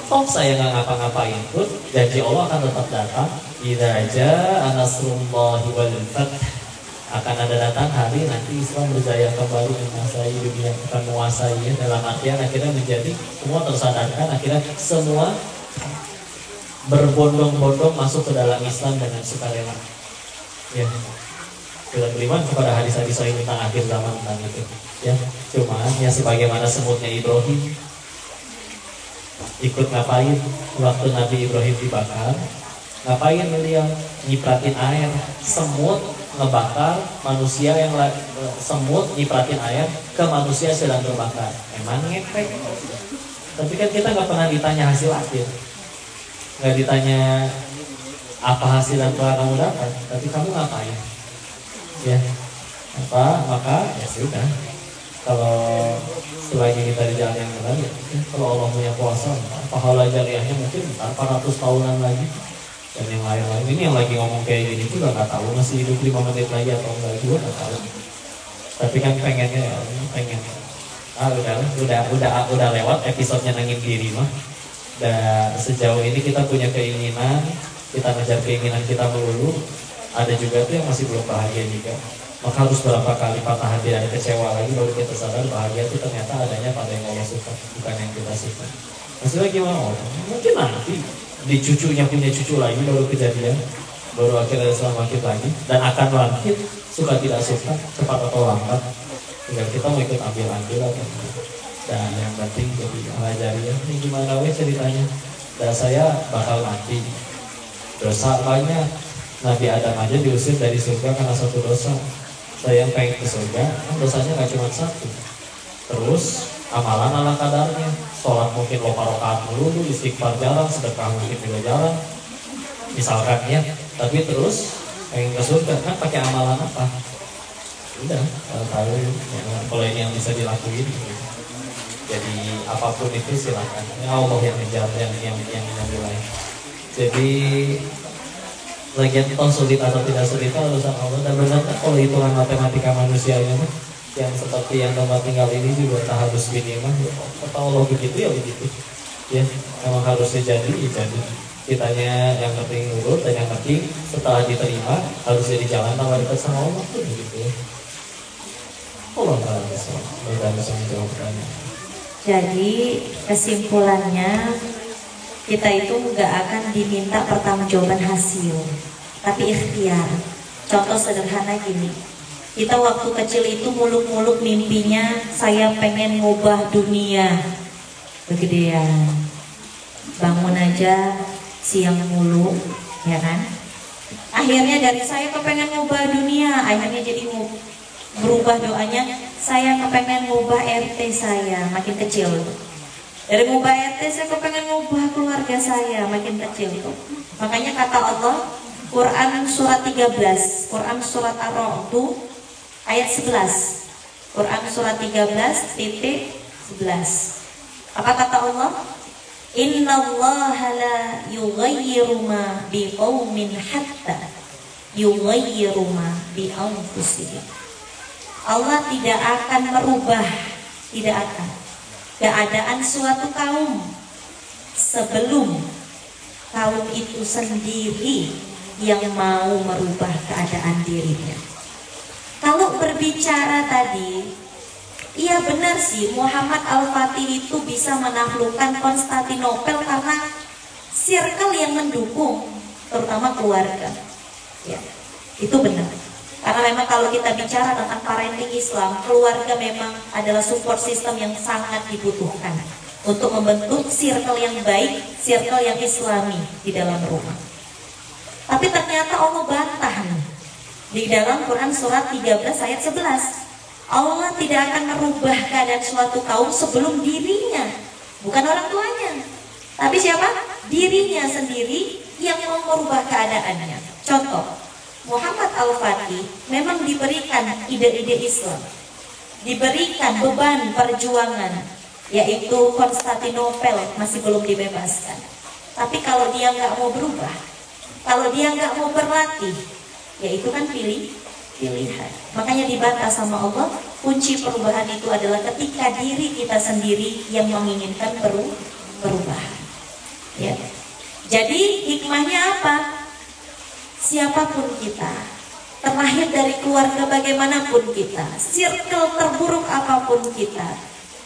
toh saya nggak ngapa-ngapain pun janji Allah akan tetap datang. Idza jaa nasrullahi wal fath, akan ada datang hari nanti Islam berjaya kembali menguasai dunia, akan menguasai ya, dalam artian akhirnya menjadi semua tersadarkan, akhirnya semua berbondong-bondong masuk ke dalam Islam dengan sukarela. Ya, kita beriman kepada hadis-hadis sahih tentang akhir zaman tentang itu. Ya, cuma ya sebagaimana semutnya Ibrahim ikut ngapain waktu Nabi Ibrahim dibakar? Ngapain beliau? Nyipratin air, semut ngebakar manusia yang semut nyipratin air ke manusia sedang terbakar. Emang ngepek. Tapi kan kita nggak pernah ditanya hasil akhir, nggak ditanya apa hasil yang telah kamu dapat, tapi kamu ngapain? Ya, apa? Maka ya sudah. Kalau selagi kita di jalan yang benar, ya, kalau Allah punya kuasa, pahala jariahnya mungkin 400 tahunan lagi. Dan yang lain-lain ini yang lagi ngomong kayak gini juga nggak tahu masih hidup 5 menit lagi atau enggak juga nggak tahu. Tapi kan pengennya ya, pengen. Udah lewat episodenya nangin diri mah. Dan sejauh ini kita punya keinginan, kita ngejar keinginan kita melulu. Ada juga tuh yang masih belum bahagia juga. Maka harus berapa kali patah hati dan kecewa lagi baru kita sadar bahagia itu ternyata adanya pada yang Allah suka, bukan yang kita suka. Maksudnya gimana? Mungkin nanti di cucunya punya cucu lagi baru kejadian, baru akhirnya selamat lagi dan akan bangkit suka tidak suka cepat atau lambat. Tinggal kita mau ikut ambil atau dan yang penting jadi ajarnya ini gimana weh ceritanya. Dan saya bakal mati, dosa banyak. Nabi Adam aja diusir dari surga karena satu dosa. Saya yang pengen ke surga, dosanya nggak cuma satu. Terus amalan ala kadarnya, sholat mungkin 5 rakaat melulu, istighfar jarang, sedekah mungkin juga jarang. Misalkan ya, tapi terus pengen ke surga kan pakai amalan apa? Udah, tahu ya, kalau ini yang bisa dilakuin. Jadi apapun itu silakan. Ya Allah yang menjawab, yang menilai. Jadi lagian toh sulit atau tidak sulit itu urusan Allah. Dan benar kalau hitungan matematika manusia ini yang seperti yang tempat tinggal ini juga tak harus gini mah. Kata Allah begitu ya begitu. Ya, memang harusnya jadi. Kitanya yang penting nurut dan yang penting setelah diterima harus jadi jalan tambah dekat sama Allah tuh begitu ya. Allah taala bisa menjawab pertanyaan.
Jadi kesimpulannya kita itu nggak akan diminta pertanggungjawaban hasil, tapi ikhtiar. Contoh sederhana gini, kita waktu kecil itu muluk-muluk mimpinya saya pengen ngubah dunia, kegedean, bangun aja siang mulu, ya kan? Akhirnya dari saya kepengen ngubah dunia, akhirnya jadi berubah doanya, saya kepengen ngubah RT saya, makin kecil. Dari ngubah RT saya kepengen ngubah keluarga saya, makin kecil tuh. Makanya kata Allah, Quran surat 13, Quran surat Ar-Ra'd ayat 11. Quran surat 13:11. Apa kata Allah? Innallaha la yughayyiru ma biqaumin hatta yughayyiru ma bi anfusihim. Allah tidak akan merubah, tidak akan keadaan suatu kaum sebelum kaum itu sendiri yang mau merubah keadaan dirinya. Kalau berbicara tadi, iya benar sih Muhammad Al-Fatih itu bisa menaklukkan Konstantinopel karena circle yang mendukung, terutama keluarga. Ya, itu benar. Karena memang kalau kita bicara tentang parenting Islam, keluarga memang adalah support system yang sangat dibutuhkan untuk membentuk circle yang baik, circle yang islami di dalam rumah. Tapi ternyata Allah bantah di dalam Quran surat 13 ayat 11. Allah tidak akan merubah keadaan suatu kaum sebelum dirinya, bukan orang tuanya, tapi siapa? Dirinya sendiri yang mau merubah keadaannya. Contoh, Muhammad Al-Fatih memang diberikan ide-ide Islam, diberikan beban perjuangan, yaitu Konstantinopel masih belum dibebaskan. Tapi kalau dia nggak mau berubah, kalau dia nggak mau berlatih, yaitu kan pilihan. Makanya dibantah sama Allah, kunci perubahan itu adalah ketika diri kita sendiri yang menginginkan perubahan. Ya. Jadi hikmahnya apa? Siapapun kita, terlahir dari keluarga bagaimanapun kita, circle terburuk apapun kita,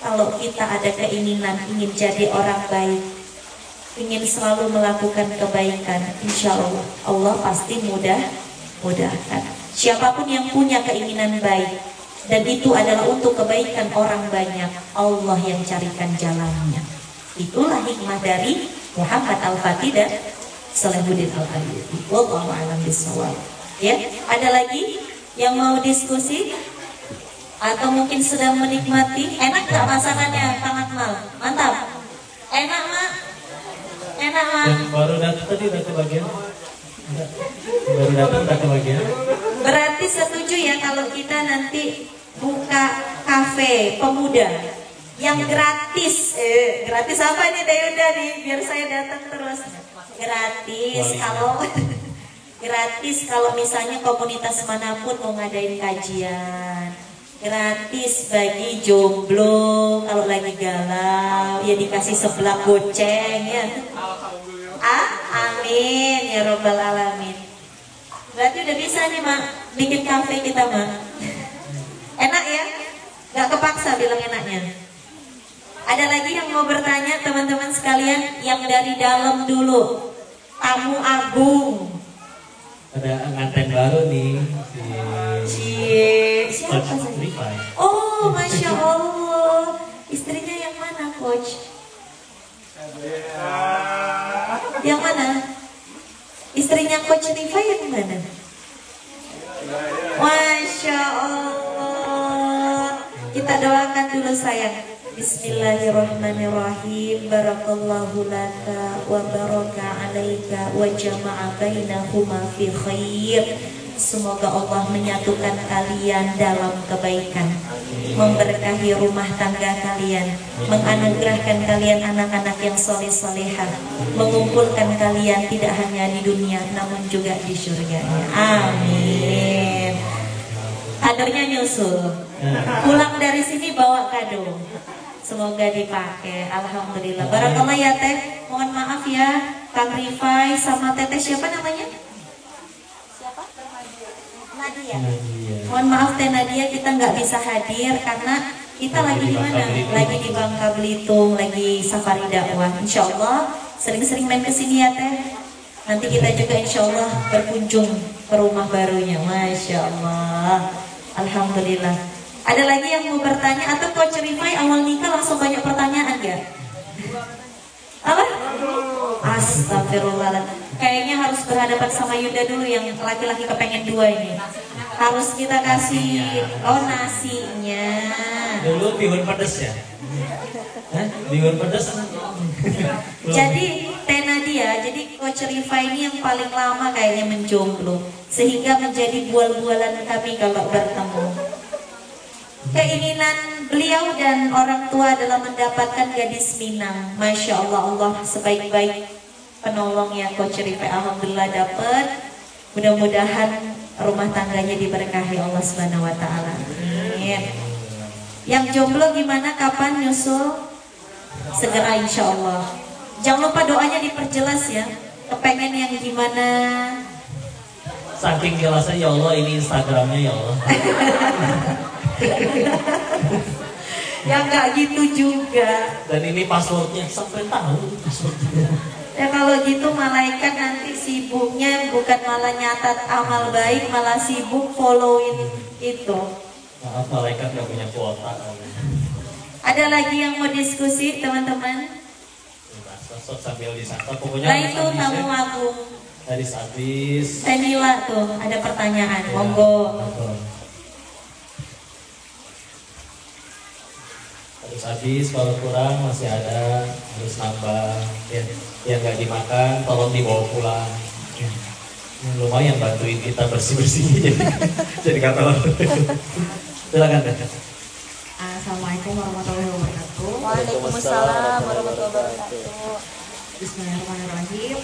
kalau kita ada keinginan ingin jadi orang baik, ingin selalu melakukan kebaikan, insya Allah Allah pasti mudahkan. Siapapun yang punya keinginan baik dan itu adalah untuk kebaikan orang banyak, Allah yang carikan jalannya. Itulah hikmah dari Muhammad Al-Fatih dan Salahuddin Al-Ayyubi. Wallahu a'lam bishawab. Ya, ada lagi yang mau diskusi atau mungkin sedang menikmati? Enak nggak masakannya, Kang Akmal? Mantap. Enak mak? Enak mak?
Yang baru datang tadi udah kebagian? Baru datang udah kebagian?
Berarti setuju ya kalau kita nanti buka kafe pemuda yang gratis. Gratis apa nih Dayuda nih? Biar saya datang terus. Gratis kalau gratis kalau misalnya komunitas manapun mau ngadain kajian. Gratis bagi jomblo kalau lagi galau ya dikasih sebelah goceng ya. Amin ya robbal alamin. Berarti udah bisa nih mak bikin kafe kita mak. Enak ya? Gak kepaksa bilang enaknya. Ada lagi yang mau bertanya teman-teman sekalian yang dari dalam dulu. Tamu agung.
Ada nganten baru nih
Siapa sih? Oh, Masya Allah. Istrinya yang mana, Coach? Yang mana? Istrinya Coach Nifa yang mana? Masya Allah. Kita doakan dulu sayang. Bismillahirrahmanirrahim. Barakallahu laka wa baraka alaika wa jama'a bainahuma fi khair. Semoga Allah menyatukan kalian dalam kebaikan, memberkahi rumah tangga kalian, menganugerahkan kalian anak-anak yang soleh-solehah, mengumpulkan kalian tidak hanya di dunia namun juga di surganya. Amin. Kadonya nyusul. Pulang dari sini bawa kado. Semoga dipakai. Alhamdulillah. Barakallah ya Teh. Mohon maaf ya Kang Rifai sama Teteh siapa namanya? Siapa? Nadia. Mohon maaf Teh Nadia, kita nggak bisa hadir karena kita lagi di mana? Lagi di Bangka Belitung, lagi safari dakwah. Insya Allah sering-sering main ke sini ya Teh. Nanti kita juga insya Allah berkunjung ke rumah barunya. Masya Allah. Alhamdulillah. Ada lagi yang mau bertanya atau Coach Rifai awal nikah langsung banyak pertanyaan ya? Apa? Astagfirullahaladzim. Kayaknya harus berhadapan sama Yuda dulu yang laki-laki kepengen dua ini. Harus kita kasih nasinya.
Dulu bihun pedes ya? Bihun pedes.
Jadi Teh Nadia, jadi Coach Rifai ini yang paling lama kayaknya menjomblo, sehingga menjadi bual-bualan kami kalau bertemu. Keinginan beliau dan orang tua adalah mendapatkan gadis Minang. Masya Allah, Allah sebaik-baik penolongnya Coach Rifai. Alhamdulillah dapat. Mudah-mudahan rumah tangganya diberkahi Allah Subhanahu Wa Taala. Amin. Yang jomblo gimana? Kapan nyusul? Segera insya Allah. Jangan lupa doanya diperjelas ya. Kepengen yang gimana?
Saking jelasnya ya Allah, ini Instagramnya ya Allah.
Ya nggak gitu juga.
Dan ini passwordnya sampai tahu passwordnya.
Ya kalau gitu malaikat nanti sibuknya bukan malah nyatat amal baik, malah sibuk followin itu.
Maaf, malaikat nggak punya kuota.
Ada lagi yang mau diskusi teman-teman?
Sambil disantap pokoknya.
Nah itu tamu aku.
Tadi habis.
Tenila tuh ada pertanyaan, ya. Monggo.
Harus habis, kalau kurang masih ada, harus nambah ya. Yang nggak dimakan tolong dibawa pulang ya. Lumayan bantuin kita bersih-bersih jadi kata silakan deh.
Assalamualaikum warahmatullahi wabarakatuh.
Waalaikumsalam warahmatullahi wabarakatuh.
Bismillahirrahmanirrahim.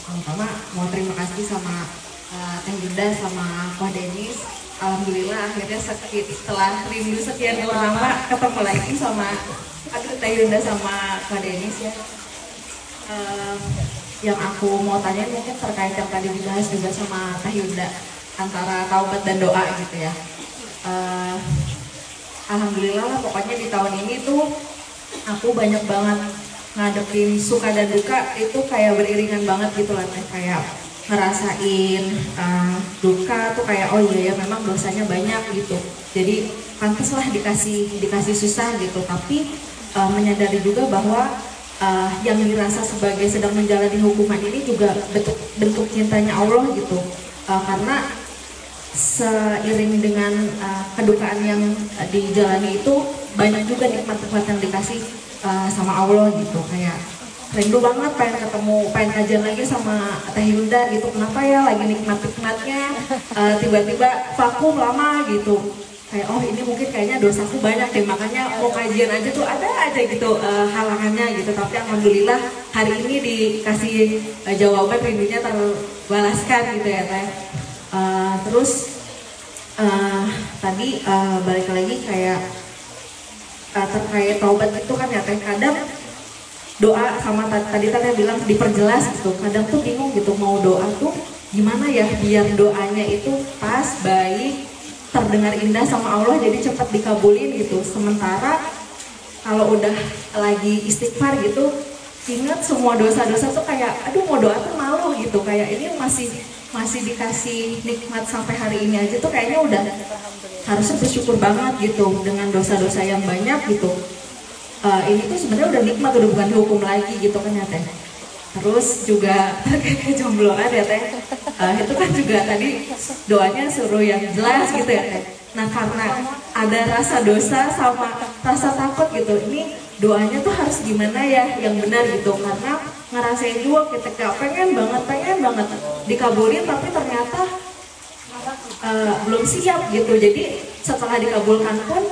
Pertama mau terima kasih sama
Teh Yunda sama Ko Denis. Alhamdulillah akhirnya setelah rindu sekian lama ketemu lagi sama Teh Yunda sama Ko Denis ya. Yang aku mau tanya mungkin terkait yang tadi dibahas juga sama Teh Yunda antara taubat dan doa gitu ya. Alhamdulillah lah pokoknya di tahun ini tuh aku banyak banget ngadepin suka dan duka itu kayak beriringan banget gitu lah, kayak ngerasain duka tuh kayak oh iya ya memang dosanya banyak gitu, jadi pantas lah dikasih susah gitu, tapi menyadari juga bahwa yang dirasa sebagai sedang menjalani hukuman ini juga bentuk cintanya Allah gitu, karena seiring dengan kedukaan yang dijalani itu banyak juga nikmat-nikmat yang dikasih sama Allah gitu, kayak rindu banget pengen ketemu, pengen kajian lagi sama Teh Yunda gitu, kenapa ya lagi nikmat-nikmatnya tiba-tiba vakum lama gitu, kayak oh ini mungkin kayaknya dosaku banyak deh, makanya mau kajian aja tuh ada aja gitu halangannya gitu, tapi alhamdulillah hari ini dikasih jawaban, rindunya terbalaskan gitu ya Teh. Terus tadi balik lagi kayak terkait taubat itu kan ya Teh, kadang doa sama tadi Teh bilang diperjelas gitu, kadang tuh bingung gitu mau doa tuh gimana ya biar doanya itu pas, baik, terdengar indah sama Allah jadi cepat dikabulin gitu, sementara kalau udah lagi istighfar gitu ingat semua dosa-dosa tuh kayak aduh mau doa tuh malu gitu, kayak ini masih dikasih nikmat sampai hari ini aja tuh kayaknya udah harusnya bersyukur banget gitu dengan dosa-dosa yang banyak gitu. Ini tuh sebenarnya udah nikmat, udah bukan dihukum lagi gitu kan ya Teh. Terus juga terkait kejombloan ya Teh, itu kan juga tadi doanya suruh yang jelas gitu ya Teh. Nah karena ada rasa dosa sama rasa takut gitu, ini doanya tuh harus gimana ya yang benar gitu, karena ngerasain juga ketika pengen banget dikabulin tapi ternyata belum siap gitu, jadi setelah dikabulkan pun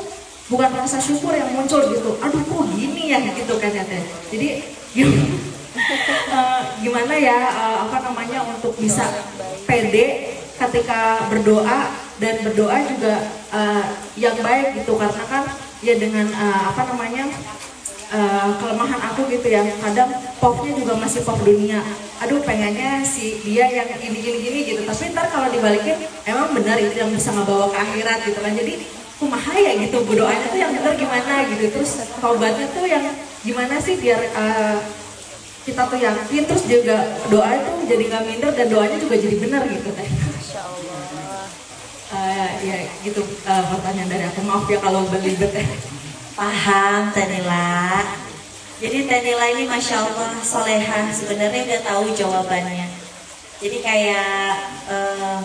bukan rasa syukur yang muncul gitu, aduh kok gini ya gitu kan ya Teh. Jadi gimana ya untuk bisa pede ketika berdoa, dan berdoa juga yang baik gitu, karena kan ya dengan kelemahan aku gitu ya, kadang popnya juga masih pop dunia, aduh pengennya si dia yang gini gitu, tapi ntar kalau dibalikin emang benar itu yang bisa ngebawa ke akhirat gitu kan, jadi kumaha ya gitu, berdoanya tuh yang benar gimana gitu, terus taubatnya tuh yang gimana sih biar kita tuh yakin, terus juga doa itu jadi nggak minder dan doanya juga jadi benar gitu Teh. Ya gitu pertanyaan dari aku, maaf ya kalau belibet Teh.
Paham Teh Nila. Jadi Teh Nila ini Masya Allah solehah, sebenarnya udah tahu jawabannya. Jadi kayak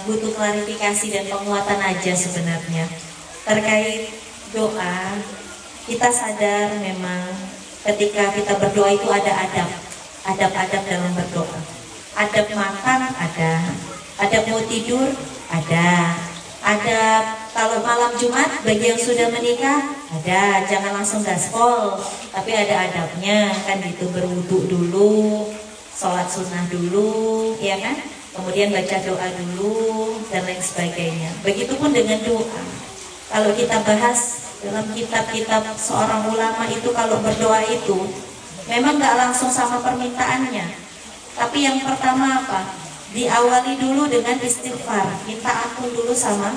butuh klarifikasi dan penguatan aja sebenarnya. Terkait doa, kita sadar memang ketika kita berdoa itu ada adab dalam berdoa. Adab makan adab mau tidur ada kalau malam Jumat bagi yang sudah menikah jangan langsung gaspol, tapi ada adabnya kan gitu, berwudu dulu, sholat sunnah dulu, ya kan, kemudian baca doa dulu dan lain sebagainya. Begitupun dengan doa. Kalau kita bahas dalam kitab-kitab seorang ulama itu, kalau berdoa itu memang nggak langsung sama permintaannya, tapi yang pertama apa? Diawali dulu dengan istighfar, minta ampun dulu sama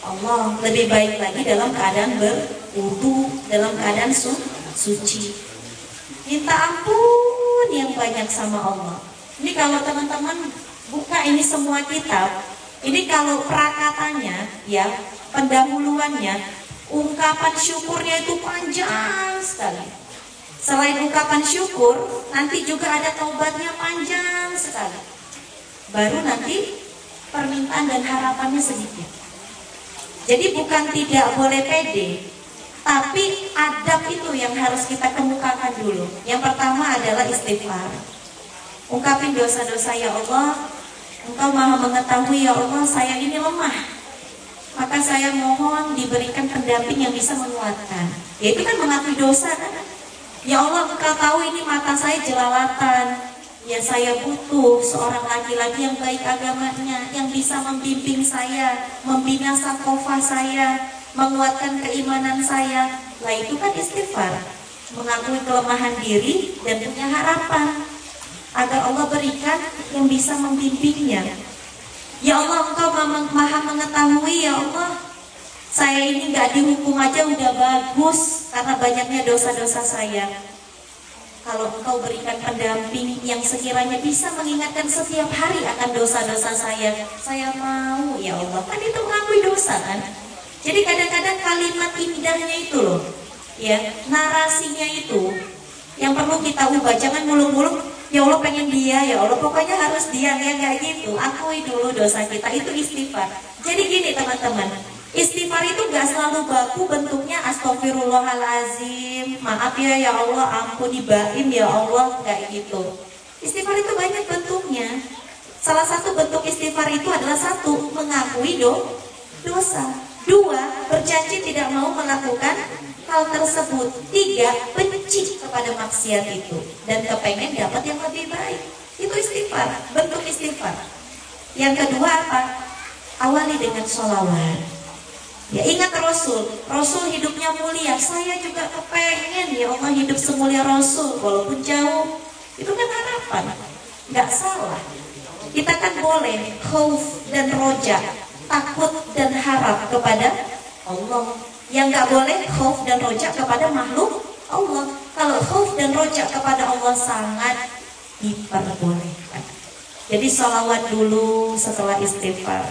Allah. Lebih baik lagi dalam keadaan berwudu, dalam keadaan suci, minta ampun yang banyak sama Allah. Ini kalau teman-teman buka ini semua kitab, ini kalau prakatanya ya, pendahuluannya, ungkapan syukurnya itu panjang sekali. Selain ungkapan syukur, nanti juga ada taubatnya panjang sekali. Baru nanti permintaan dan harapannya sedikit. Jadi bukan tidak boleh pede, tapi adab itu yang harus kita kemukakan dulu. Yang pertama adalah istighfar. Ungkapin dosa-dosa, ya Allah, Engkau maha mengetahui ya Allah, saya ini lemah, maka saya mohon diberikan pendamping yang bisa menguatkan. Ya itu kan mengakui dosa kan. Ya Allah, Engkau tahu ini mata saya jelalatan, Ya saya butuh seorang laki-laki yang baik agamanya, yang bisa membimbing saya, membina sakofah saya, menguatkan keimanan saya. Lah itu kan istighfar, mengakui kelemahan diri dan punya harapan agar Allah berikan yang bisa membimbingnya. Ya Allah, Engkau maha mengetahui ya Allah. Saya ini gak dihukum aja udah bagus karena banyaknya dosa-dosa saya. Kalau Engkau berikan pendamping yang sekiranya bisa mengingatkan setiap hari akan dosa-dosa saya mau ya Allah. Kan itu mengakui dosa kan. Jadi kadang-kadang kalimat indahnya itu loh, ya narasinya itu yang perlu kita ubah. Jangan muluk-muluk, ya Allah pengen dia, ya Allah pokoknya harus dia, ya nggak gitu. Akui dulu dosa kita, itu istighfar. Jadi gini teman-teman, istighfar itu gak selalu baku bentuknya astagfirullahalazim, maaf ya Allah, ampun ibaim ya Allah, gak gitu. Istighfar itu banyak bentuknya. Salah satu bentuk istighfar itu adalah satu, mengakui dosa. Dua, berjanji tidak mau melakukan hal tersebut. Tiga, benci kepada maksiat itu dan kepengen dapat yang lebih baik. Itu istighfar, bentuk istighfar. Yang kedua apa? Awali dengan sholawat. Ya ingat Rasul hidupnya mulia. Saya juga kepengen ya Allah hidup semulia Rasul, walaupun jauh. Itu kan harapan, nggak salah. Kita kan boleh khauf dan roja, takut dan harap kepada Allah. Yang nggak boleh khauf dan roja kepada makhluk Allah. Kalau khauf dan roja kepada Allah sangat diperbolehkan. Jadi sholawat dulu setelah istighfar.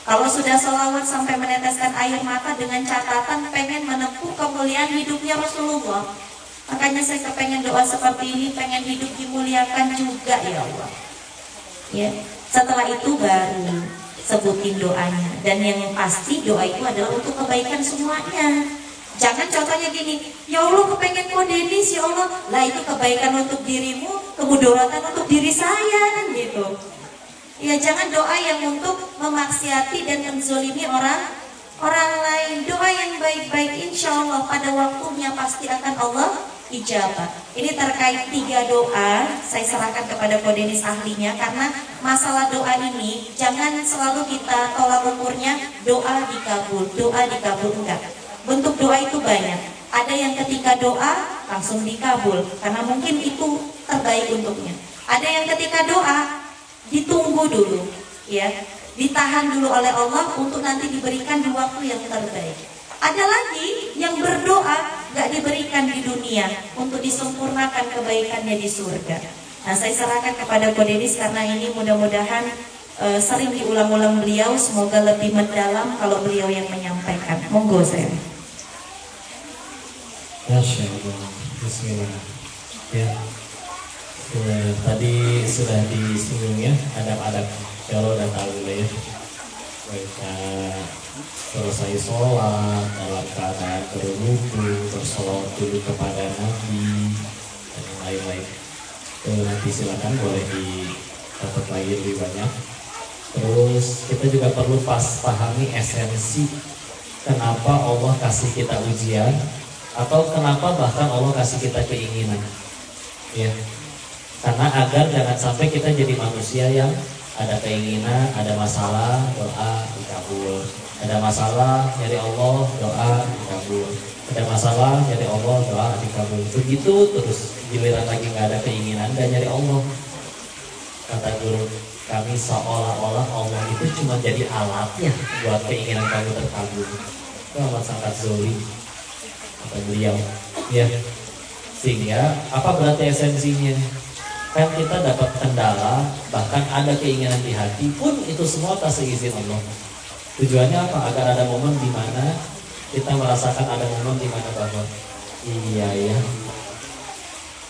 Kalau sudah sholawat sampai meneteskan air mata dengan catatan pengen menempuh kemuliaan hidupnya Rasulullah. Makanya saya kepengen doa seperti ini, pengen hidup dimuliakan juga ya Allah. Ya, setelah itu baru sebutin doanya. Dan yang pasti doa itu adalah untuk kebaikan semuanya. Jangan contohnya gini, ya Allah kepengen kau Denis ya Allah, lah itu kebaikan untuk dirimu, kemudaratan untuk diri saya kan gitu. Ya jangan doa yang untuk memaksiati dan menzolimi orang lain. Doa yang baik-baik insya Allah pada waktunya pasti akan Allah ijabah. Ini terkait 3 doa, saya serahkan kepada Ko Denis ahlinya. Karena masalah doa ini jangan selalu kita tolak ukurnya doa dikabul enggak. Bentuk doa itu banyak. Ada yang ketika doa langsung dikabul karena mungkin itu terbaik untuknya. Ada yang ketika doa ditunggu dulu, ya, ditahan dulu oleh Allah untuk nanti diberikan di waktu yang terbaik. Ada lagi yang berdoa gak diberikan di dunia untuk disempurnakan kebaikannya di surga. Nah, saya serahkan kepada Ko Denis karena ini mudah-mudahan sering diulang-ulang beliau, semoga lebih mendalam kalau beliau yang menyampaikan. Monggo saya.
Masya Allah, Bismillah. Ya. Tadi sudah disinggung ya adab-adab, kalau udah tahu lah ya. Baik, selesai sholat dalam keadaan berwudu, bersolawat dulu kepada Nabi dan lain-lain. Nanti silakan boleh didapat lagi lebih banyak. Terus kita juga perlu pahami esensi kenapa Allah kasih kita ujian atau kenapa bahkan Allah kasih kita keinginan. Ya. Karena agar jangan sampai kita jadi manusia yang ada keinginan, ada masalah, doa dikabul. Ada masalah, nyari Allah, doa dikabul. Ada masalah, nyari Allah, doa dikabul. Begitu terus, giliran lagi nggak ada keinginan dan nyari Allah. Kata guru kami, seolah-olah Allah itu cuma jadi alatnya buat keinginan kamu terkabul. Itu amat sangat zolim, kata beliau. Ya, sehingga apa berarti esensinya? Kan kita dapat kendala, bahkan ada keinginan di hati pun itu semua atas izin Allah. Tujuannya apa? Agar ada momen di mana kita merasakan ada momen di mana bahwa iya ya,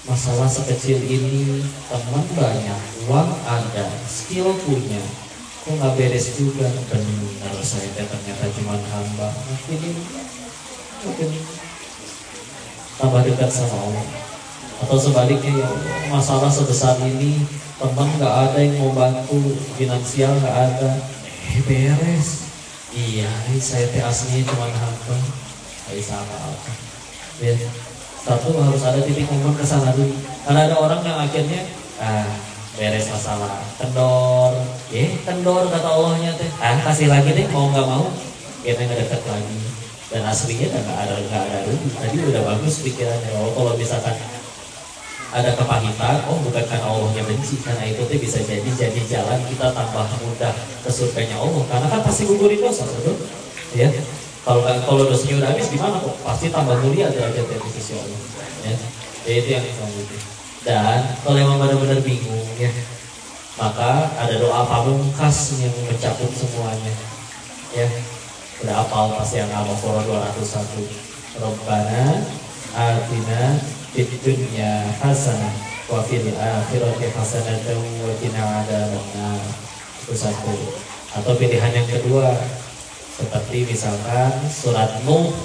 masalah sekecil ini, teman banyak, uang ada, skill punya, kok nggak beres juga. Benar saya ternyata cuma hamba. Mungkin tambah dekat sama Allah. Atau sebaliknya, ya masalah sebesar ini teman nggak ada yang mau bantu, finansial nggak ada, beres. Iya, saya teh aslinya cuma hamba, nggak bisa apa-apa. Ya, satu harus ada titik momen kesana dulu. Karena ada orang yang akhirnya beres masalah kendor, kendor kata Allahnya teh, kasih lagi deh mau nggak mau, kita ngedekat lagi. Dan aslinya nggak ada rugi. Tadi udah bagus pikirannya. Kalau misalkan ada kepahitan, bukan karena Allahnya benci, karena itu tuh bisa jadi jalan kita tambah mudah ke surganya Allah. Karena kan pasti gugurin dosa, betul? Ya. Kalau dosanya udah habis gimana kok? Pasti tambah mulia derajat di sisi Allah. Ya. Jadi itu yang selanjutnya. Dan kalau emang benar-benar bingung ya, maka ada doa pamungkas yang mencakup semuanya. Ya. Udah hafal pasti yang Al-Baqarah 201. Rabbana atina fid dunya hasanah wa fil akhirati hasanah wa qina adzabannar. Itu satu. Atau pilihan yang kedua seperti misalkan surat Nuh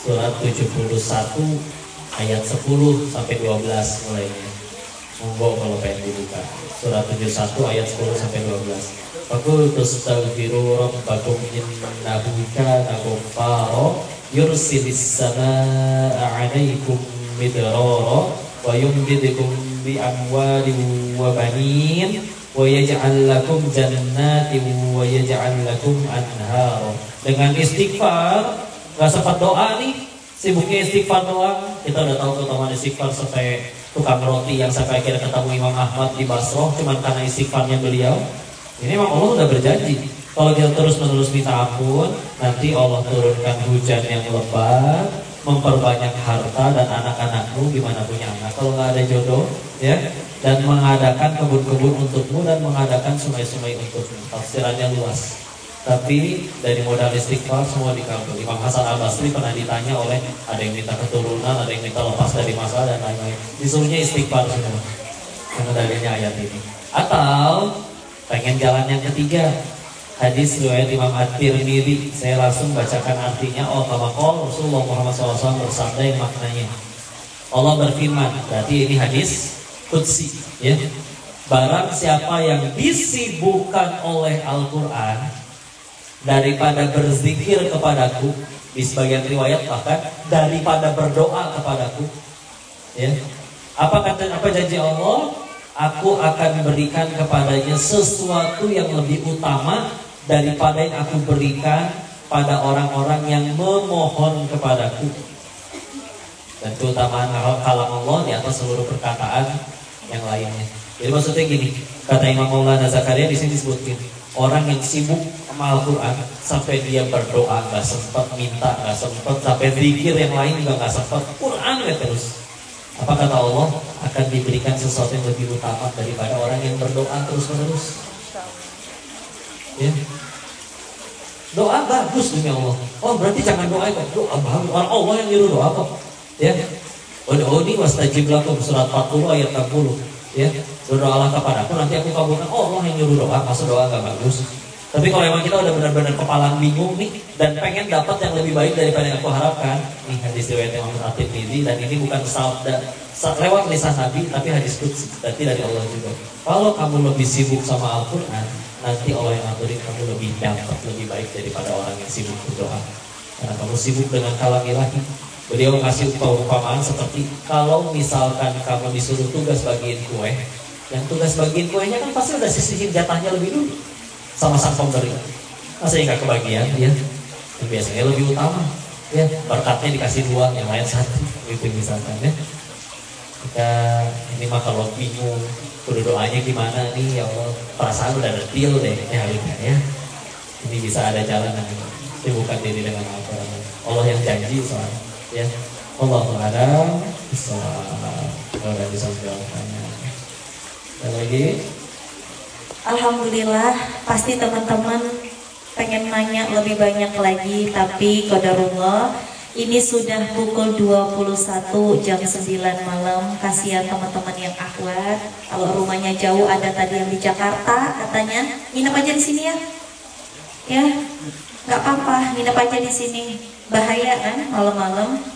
surat 71 ayat 10 sampai 12 mulainya. Monggo kalau pengen dibuka. Surat 71 ayat 10 sampai 12. Faqul tastaghfiru rabbakum innahu kana ghaffara yursilis samaa'a 'alaikum midrara wa yumdidukum bi amwalin wa banin wa yaj'al lakum jannatin wa yaj'al lakum anhara. Dengan istighfar, enggak sempat doa nih, sibuknya istighfar doang. Kita udah tahu keutamaan istighfar sampai tukang roti yang sampai akhirnya ketemu Imam Ahmad di Basroh cuman karena istighfarnya beliau. Ini memang Allah udah berjanji, kalau dia terus-menerus minta ampun, nanti Allah turunkan hujan yang lebat, memperbanyak harta dan anak-anakmu gimana punya anak kalau nggak ada jodoh, ya, dan mengadakan kebun-kebun untukmu dan mengadakan sungai-sungai untukmu. Tafsirannya luas, tapi dari modal istighfar semua dikabul. Imam Hasan Al-Basri pernah ditanya oleh ada yang minta keturunan, ada yang minta lepas dari masalah dan lain-lain, disuruhnya istighfar semua. Karena dalilnya ayat ini. Atau pengen jalan yang ketiga, hadis riwayat Imam At-Tirmidzi, saya langsung bacakan artinya. Kama qala Rasulullah Muhammad SAW bersabda yang maknanya, Allah berfirman, berarti ini hadis qudsi, ya. Barang siapa yang disibukkan oleh Al-Quran daripada berzikir kepadaku, di sebagian riwayat bahkan daripada berdoa kepadaku, ya. Apa janji Allah? Aku akan berikan kepadanya sesuatu yang lebih utama daripada yang aku berikan pada orang-orang yang memohon kepadaku. Dan keutamaan kalam Allah di atas seluruh perkataan yang lainnya. Jadi maksudnya gini, kata Imam Maulana Zakaria di sini disebutkan, orang yang sibuk sama Al-Quran sampai dia berdoa nggak sempat, minta nggak sempat, sampai zikir yang lain juga nggak sempat, Quran ya terus. Apa kata Allah? Akan diberikan sesuatu yang lebih utama daripada orang yang berdoa terus-menerus. Ya. Doa bagus demi Allah. Berarti jangan doa kok. Doa bagus. Orang Allah yang nyuruh doa kok. Ya. Ud'uni wastajib lakum surat 40 ayat 60. Ya. Berdoalah kepadaku nanti aku kabulkan. Allah yang nyuruh doa. Masa doa enggak bagus? Tapi kalau emang kita udah benar-benar kepala bingung nih dan pengen dapat yang lebih baik daripada yang aku harapkan, nih hadis riwayat Imam At-Tirmidzi, dan ini bukan sabda lewat lisan Nabi tapi hadis qudsi, berarti dari Allah juga. Kalau kamu lebih sibuk sama Al-Quran, nanti Allah yang aturin kamu lebih dapat lebih baik daripada orang yang sibuk berdoa. Karena kamu sibuk dengan kalam ilahi. Beliau ngasih perumpamaan seperti kalau misalkan kamu disuruh tugas bagiin kue, yang tugas bagiin kuenya kan pasti udah sisihin jatahnya lebih dulu sama sang pemberi. Masa nggak kebagian ya? Yang biasanya lebih utama ya, berkatnya dikasih 2, yang lain 1 gitu misalkan ya. Kita ini mah kalau bingung berdoanya gimana nih, ya Allah, perasaan udah detil deh ya ya. Ini bisa ada jalan yang sibukkan diri dengan Al-Quran. Allah yang janji soalnya ya. Allahu a'lam bishawab. Kalau bisa jawabannya. Dan lagi,
alhamdulillah, pasti teman-teman pengen nanya lebih banyak lagi, tapi qadarullah ini sudah pukul 21 jam 9 malam. Kasihan teman-teman yang akhwat, kalau rumahnya jauh, ada tadi yang di Jakarta katanya nginep aja di sini ya. Ya, nggak apa-apa, nginep aja di sini. Bahaya kan malam-malam?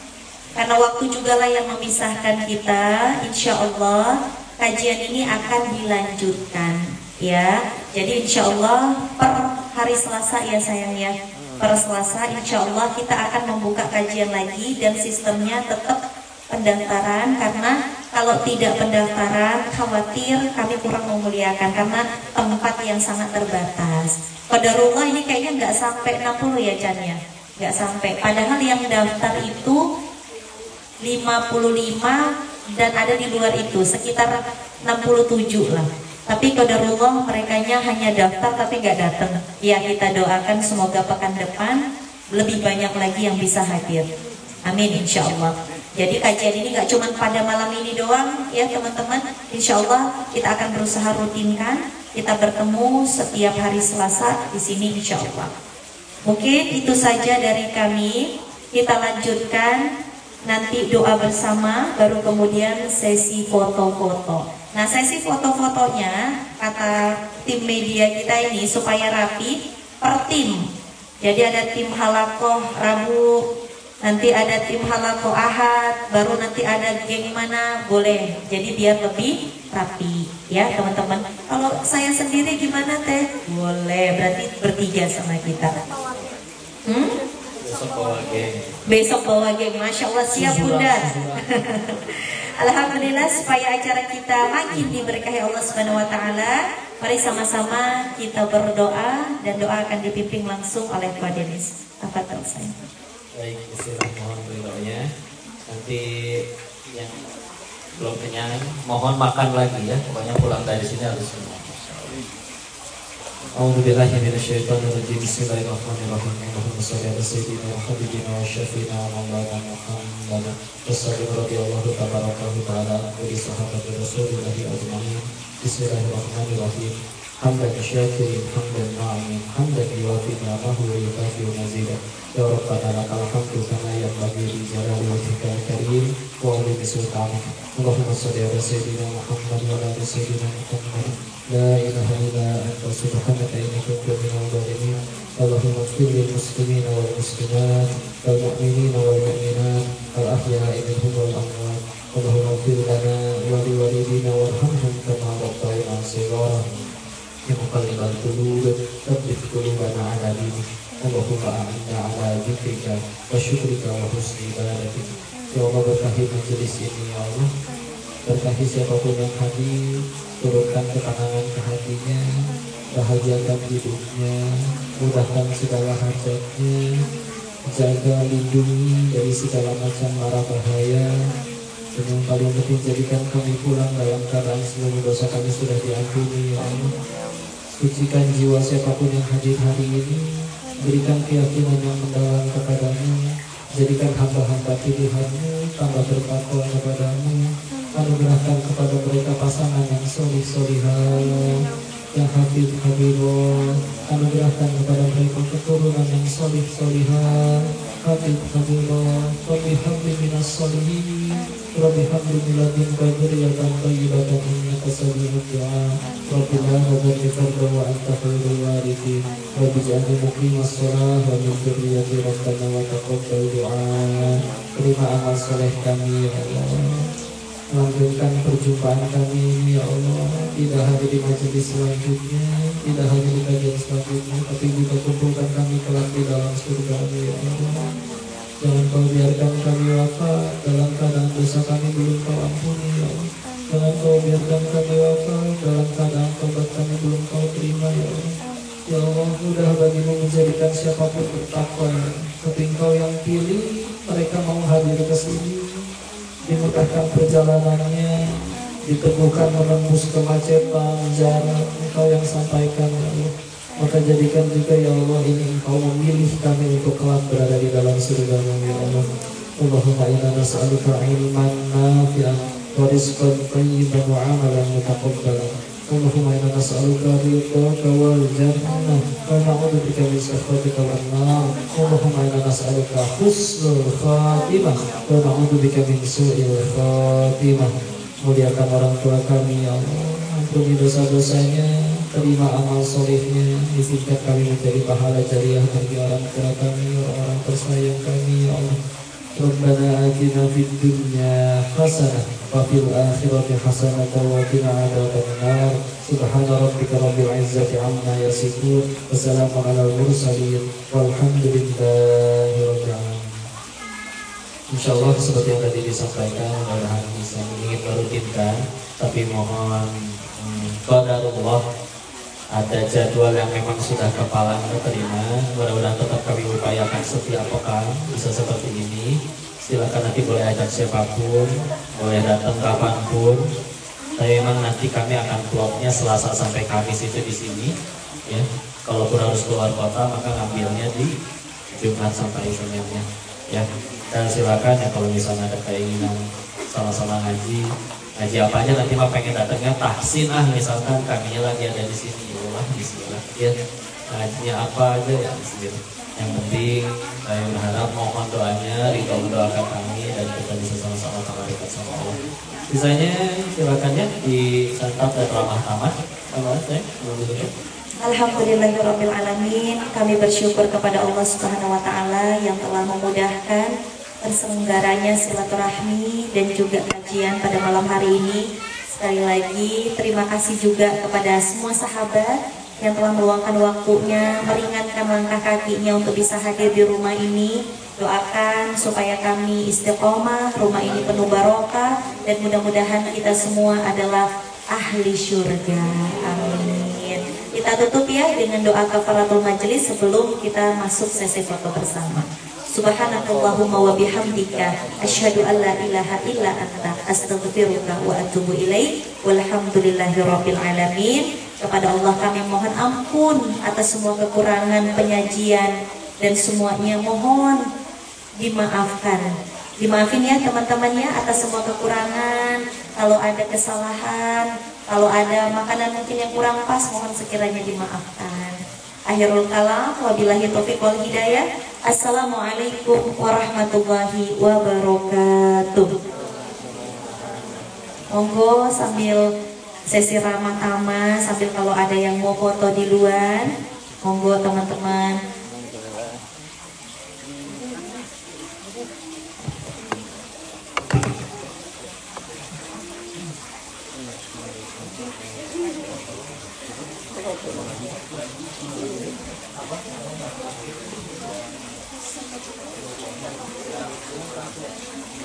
Karena waktu juga lah yang memisahkan kita. Insya Allah kajian ini akan dilanjutkan. Ya, jadi insya Allah per hari Selasa ya sayang ya, per Selasa insya Allah kita akan membuka kajian lagi dan sistemnya tetap pendaftaran karena kalau tidak pendaftaran, khawatir kami kurang memuliakan karena tempat yang sangat terbatas. Qadarullah ini kayaknya nggak sampai 60 ya Chan ya, nggak sampai. Padahal yang daftar itu 55 dan ada di luar itu sekitar 67 lah. Tapi qadarullah merekanya hanya daftar tapi nggak datang. Ya kita doakan semoga pekan depan lebih banyak lagi yang bisa hadir. Amin insya Allah. Jadi kajian ini nggak cuma pada malam ini doang ya teman-teman. Insya Allah kita akan berusaha rutinkan. Kita bertemu setiap hari Selasa di sini insya Allah. Mungkin itu saja dari kami. Kita lanjutkan nanti doa bersama, baru kemudian sesi foto-foto. Nah sesi foto-fotonya kata tim media kita ini supaya rapi per tim. Jadi ada tim halakoh Rabu, nanti ada tim halakoh Ahad, baru nanti ada geng mana boleh. Jadi biar lebih rapi ya teman-teman. Kalau saya sendiri gimana teh? Boleh, berarti bertiga sama kita. Besok bawa geng, Masya Allah siap bunda. Alhamdulillah supaya acara kita makin diberkahi Allah Subhanahu wa taala. Mari sama-sama kita berdoa dan doa akan dipimpin langsung oleh Pak Denis. Apa saya?
Baik, istilah mohon berdoanya. Nanti yang belum kenyang mohon makan lagi ya. Pokoknya pulang dari sini harus semua. A'udzubillahi minasyaitonirrajim. Bismillahirrahmanirrahim. Allahumma shalli ala sayyidina wa habibina wa syafiina wa maulana Muhammad wa sallim radhiyallahu tabaraka wa ta'ala wa li sahabati rasulillahi ajma'in. Bismillahirrahmanirrahim. Hamdan syakirin, hamdan na'imin, hamdan yuwafi ni'amahu wa yukafi mazidah. Ya Rabbana lakal hamdu kama yanbaghi li jalali wajhikal karim wa 'azimi sultanik. Allahumma shalli ala sayyidina Muhammad wa ala sayyidina Muhammad. La ilaha illa anta subhanaka inni kuntu minadh dhalimin. Allahumma ighfir lil muslimina wal muslimat wal mu'minina wal mu'minat al ahya'i minhum wal amwat. Allahumma ighfir lana wa li walidina warhamhum kama rabbayana shighara. Ya muqallibal qulub tsabbit qulubana 'ala dinik. Allahumma a'inna 'ala dzikrika wa syukrika wa husni ibadatik. Ya Allah, berkahi majelis ini ya Allah. Berkahi siapapun yang hadir, turunkan ketenangan ke hatinya, bahagiakan hidupnya, mudahkan segala hajatnya, jaga lindungi dari segala macam mara bahaya, dan yang paling penting jadikan kami pulang dalam keadaan seluruh dosa kami sudah diampuni ya Allah. Sucikan jiwa siapapun yang hadir hari ini, berikan keyakinan yang mendalam kepadamu, jadikan hamba-hamba pilihanmu, tambah bertakwa kepadamu. Anugerahkan kepada mereka pasangan yang solih-solihah, yang habib-habibah. Anugerahkan kepada mereka keturunan yang solih-solihah, habib-habibah. Rabbi habli minas solihin, Rabbi habli miladin dzurriyyatan thayyibatan innaka sami'ud du'a. Rabbi la tadhurni fardan wa anta khairul warithin. Rabbi ij'alni muqimas shalah wa min dzurriyyati rabbana wa taqabbal du'a. Terima amal soleh kami ya Allah. Lanjutkan perjumpaan kami ini ya Allah, tidak hanya di majelis selanjutnya, tidak hanya di kajian selanjutnya, tapi juga kumpulkan kami kelak di dalam surga ya Allah. Jangan kau biarkan kami wafat dalam keadaan dosa kami belum kau ampuni ya Allah. Jangan kau biarkan kami wafat dalam keadaan tobat kami belum kau terima ya Allah. Ya Allah, mudah bagimu menjadikan siapapun bertakwa, tapi Engkau yang pilih mereka mau hadir ke sini, dimudahkan perjalanannya, diteguhkan menembus kemacetan jalan. Engkau yang sampaikan ya Allah. Maka jadikan juga ya Allah ini Engkau memilih kami untuk kelak berada di dalam surga-Mu ya Allah. Allahumma inna nas'aluka ilman nafi'an wa rizqan thayyiban wa 'amalan mutaqabbalan. Allahumma inna nas'aluka ridhaka wal jannah wa na'udzubika min sakhatika wan nar. Allahumma inna nas'aluka husnul khatimah wa na'udzubika min su'il khatimah. Muliakan orang tua kami ya Allah, ampuni dosa-dosanya, terima amal solehnya, izinkan kami menjadi pahala jariah bagi orang tua kami, orang tersayang kami ya Allah. Rabbana atina fid dunya hasanah wa fil akhirati hasanah wa qina adzabannar. Subhana rabbika rabbil izzati amma yasifun wa salamun alal mursalin walhamdulillahi rabbil alamin. Insya Allah seperti yang tadi disampaikan, mudah-mudahan bisa ingin merutinkan, tapi mohon qadarullah ada jadwal yang memang sudah kepala terima, mudah-mudahan tetap kami upayakan setiap pekan bisa seperti ini. Silakan nanti boleh ajak siapapun, boleh datang kapanpun. Tapi memang nanti kami akan plotnya Selasa sampai Kamis itu di sini, ya. Kalaupun harus keluar kota maka ngambilnya di Jumat sampai Seninnya, ya. Dan silakan ya kalau misalnya ada keinginan sama-sama ngaji apanya nanti mah pengen datangnya tahsin misalkan kami lagi ada di sini, ya bismillah, ya. Ngajinya apa aja ya bismillah. Yang penting saya berharap mohon doanya, ridho mendoakan kami dan kita bisa sama-sama dekat sama Allah. Sisanya silakan ya disantap dan ramah tamah.
Alhamdulillahirrabbilalamin. Kami bersyukur kepada Allah Subhanahu wa Ta'ala yang telah memudahkan terselenggaranya silaturahmi dan juga kajian pada malam hari ini. Sekali lagi terima kasih juga kepada semua sahabat yang telah meluangkan waktunya, meringankan langkah kakinya untuk bisa hadir di rumah ini. Doakan supaya kami istiqomah, rumah ini penuh barokah, dan mudah-mudahan kita semua adalah ahli syurga. Amin. Kita tutup ya dengan doa kafaratul majelis sebelum kita masuk sesi foto bersama. Subhanakallahumma wa bihamdika asyhadu an la ilaha illa anta astaghfiruka wa atubu ilaik. Walhamdulillahirabbil alamin. Kepada Allah kami mohon ampun atas semua kekurangan penyajian dan semuanya mohon dimaafkan. Dimaafin ya teman-temannya atas semua kekurangan. Kalau ada kesalahan, kalau ada makanan mungkin yang kurang pas, mohon sekiranya dimaafkan. Akhirul kalam, wabillahi taufiq wal hidayah. Assalamualaikum warahmatullahi wabarakatuh. Monggo sambil sesi ramah tamah, sambil kalau ada yang mau foto di luar, monggo teman-teman.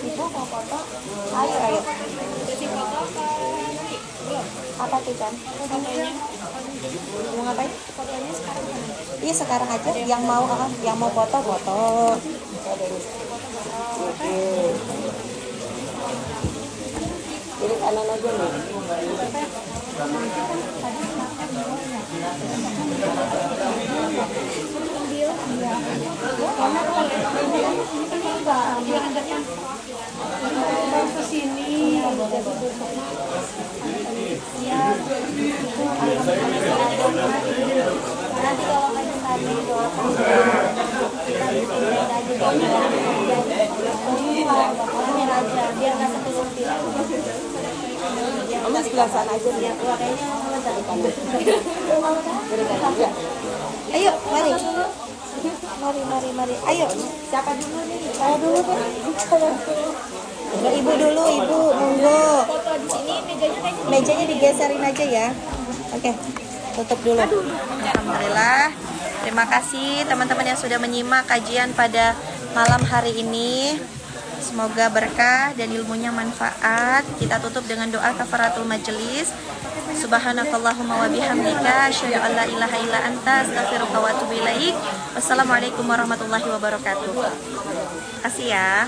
Ibu mau foto? Ayo, ayo. Apa tuh kan? Mau ngapain? Fotonya sekarang. Iya sekarang aja. Yang mau foto foto. Oke. Jadi kanan aja nih. Kesini nanti kalau kayak tadi doakan kita bikin aja biar nggak sepuluh Kamu sebelah sana aja ya. Kayaknya mau cari kamu. Ayo, mari. Mari. Ayo. Siapa dulu nih? Saya dulu deh. Ibu dulu, Ibu. Monggo. Foto di sini mejanya digeserin aja ya. Oke. Tutup dulu. Alhamdulillah. Terima kasih teman-teman yang sudah menyimak kajian pada malam hari ini. Semoga berkah dan ilmunya manfaat. Kita tutup dengan doa kafaratul majelis. Subhanakallahumma wa bihamdika asyhadu an la ilaha illa anta astaghfiruka wa atubu ilaik. Wassalamualaikum warahmatullahi wabarakatuh. Terima kasih ya.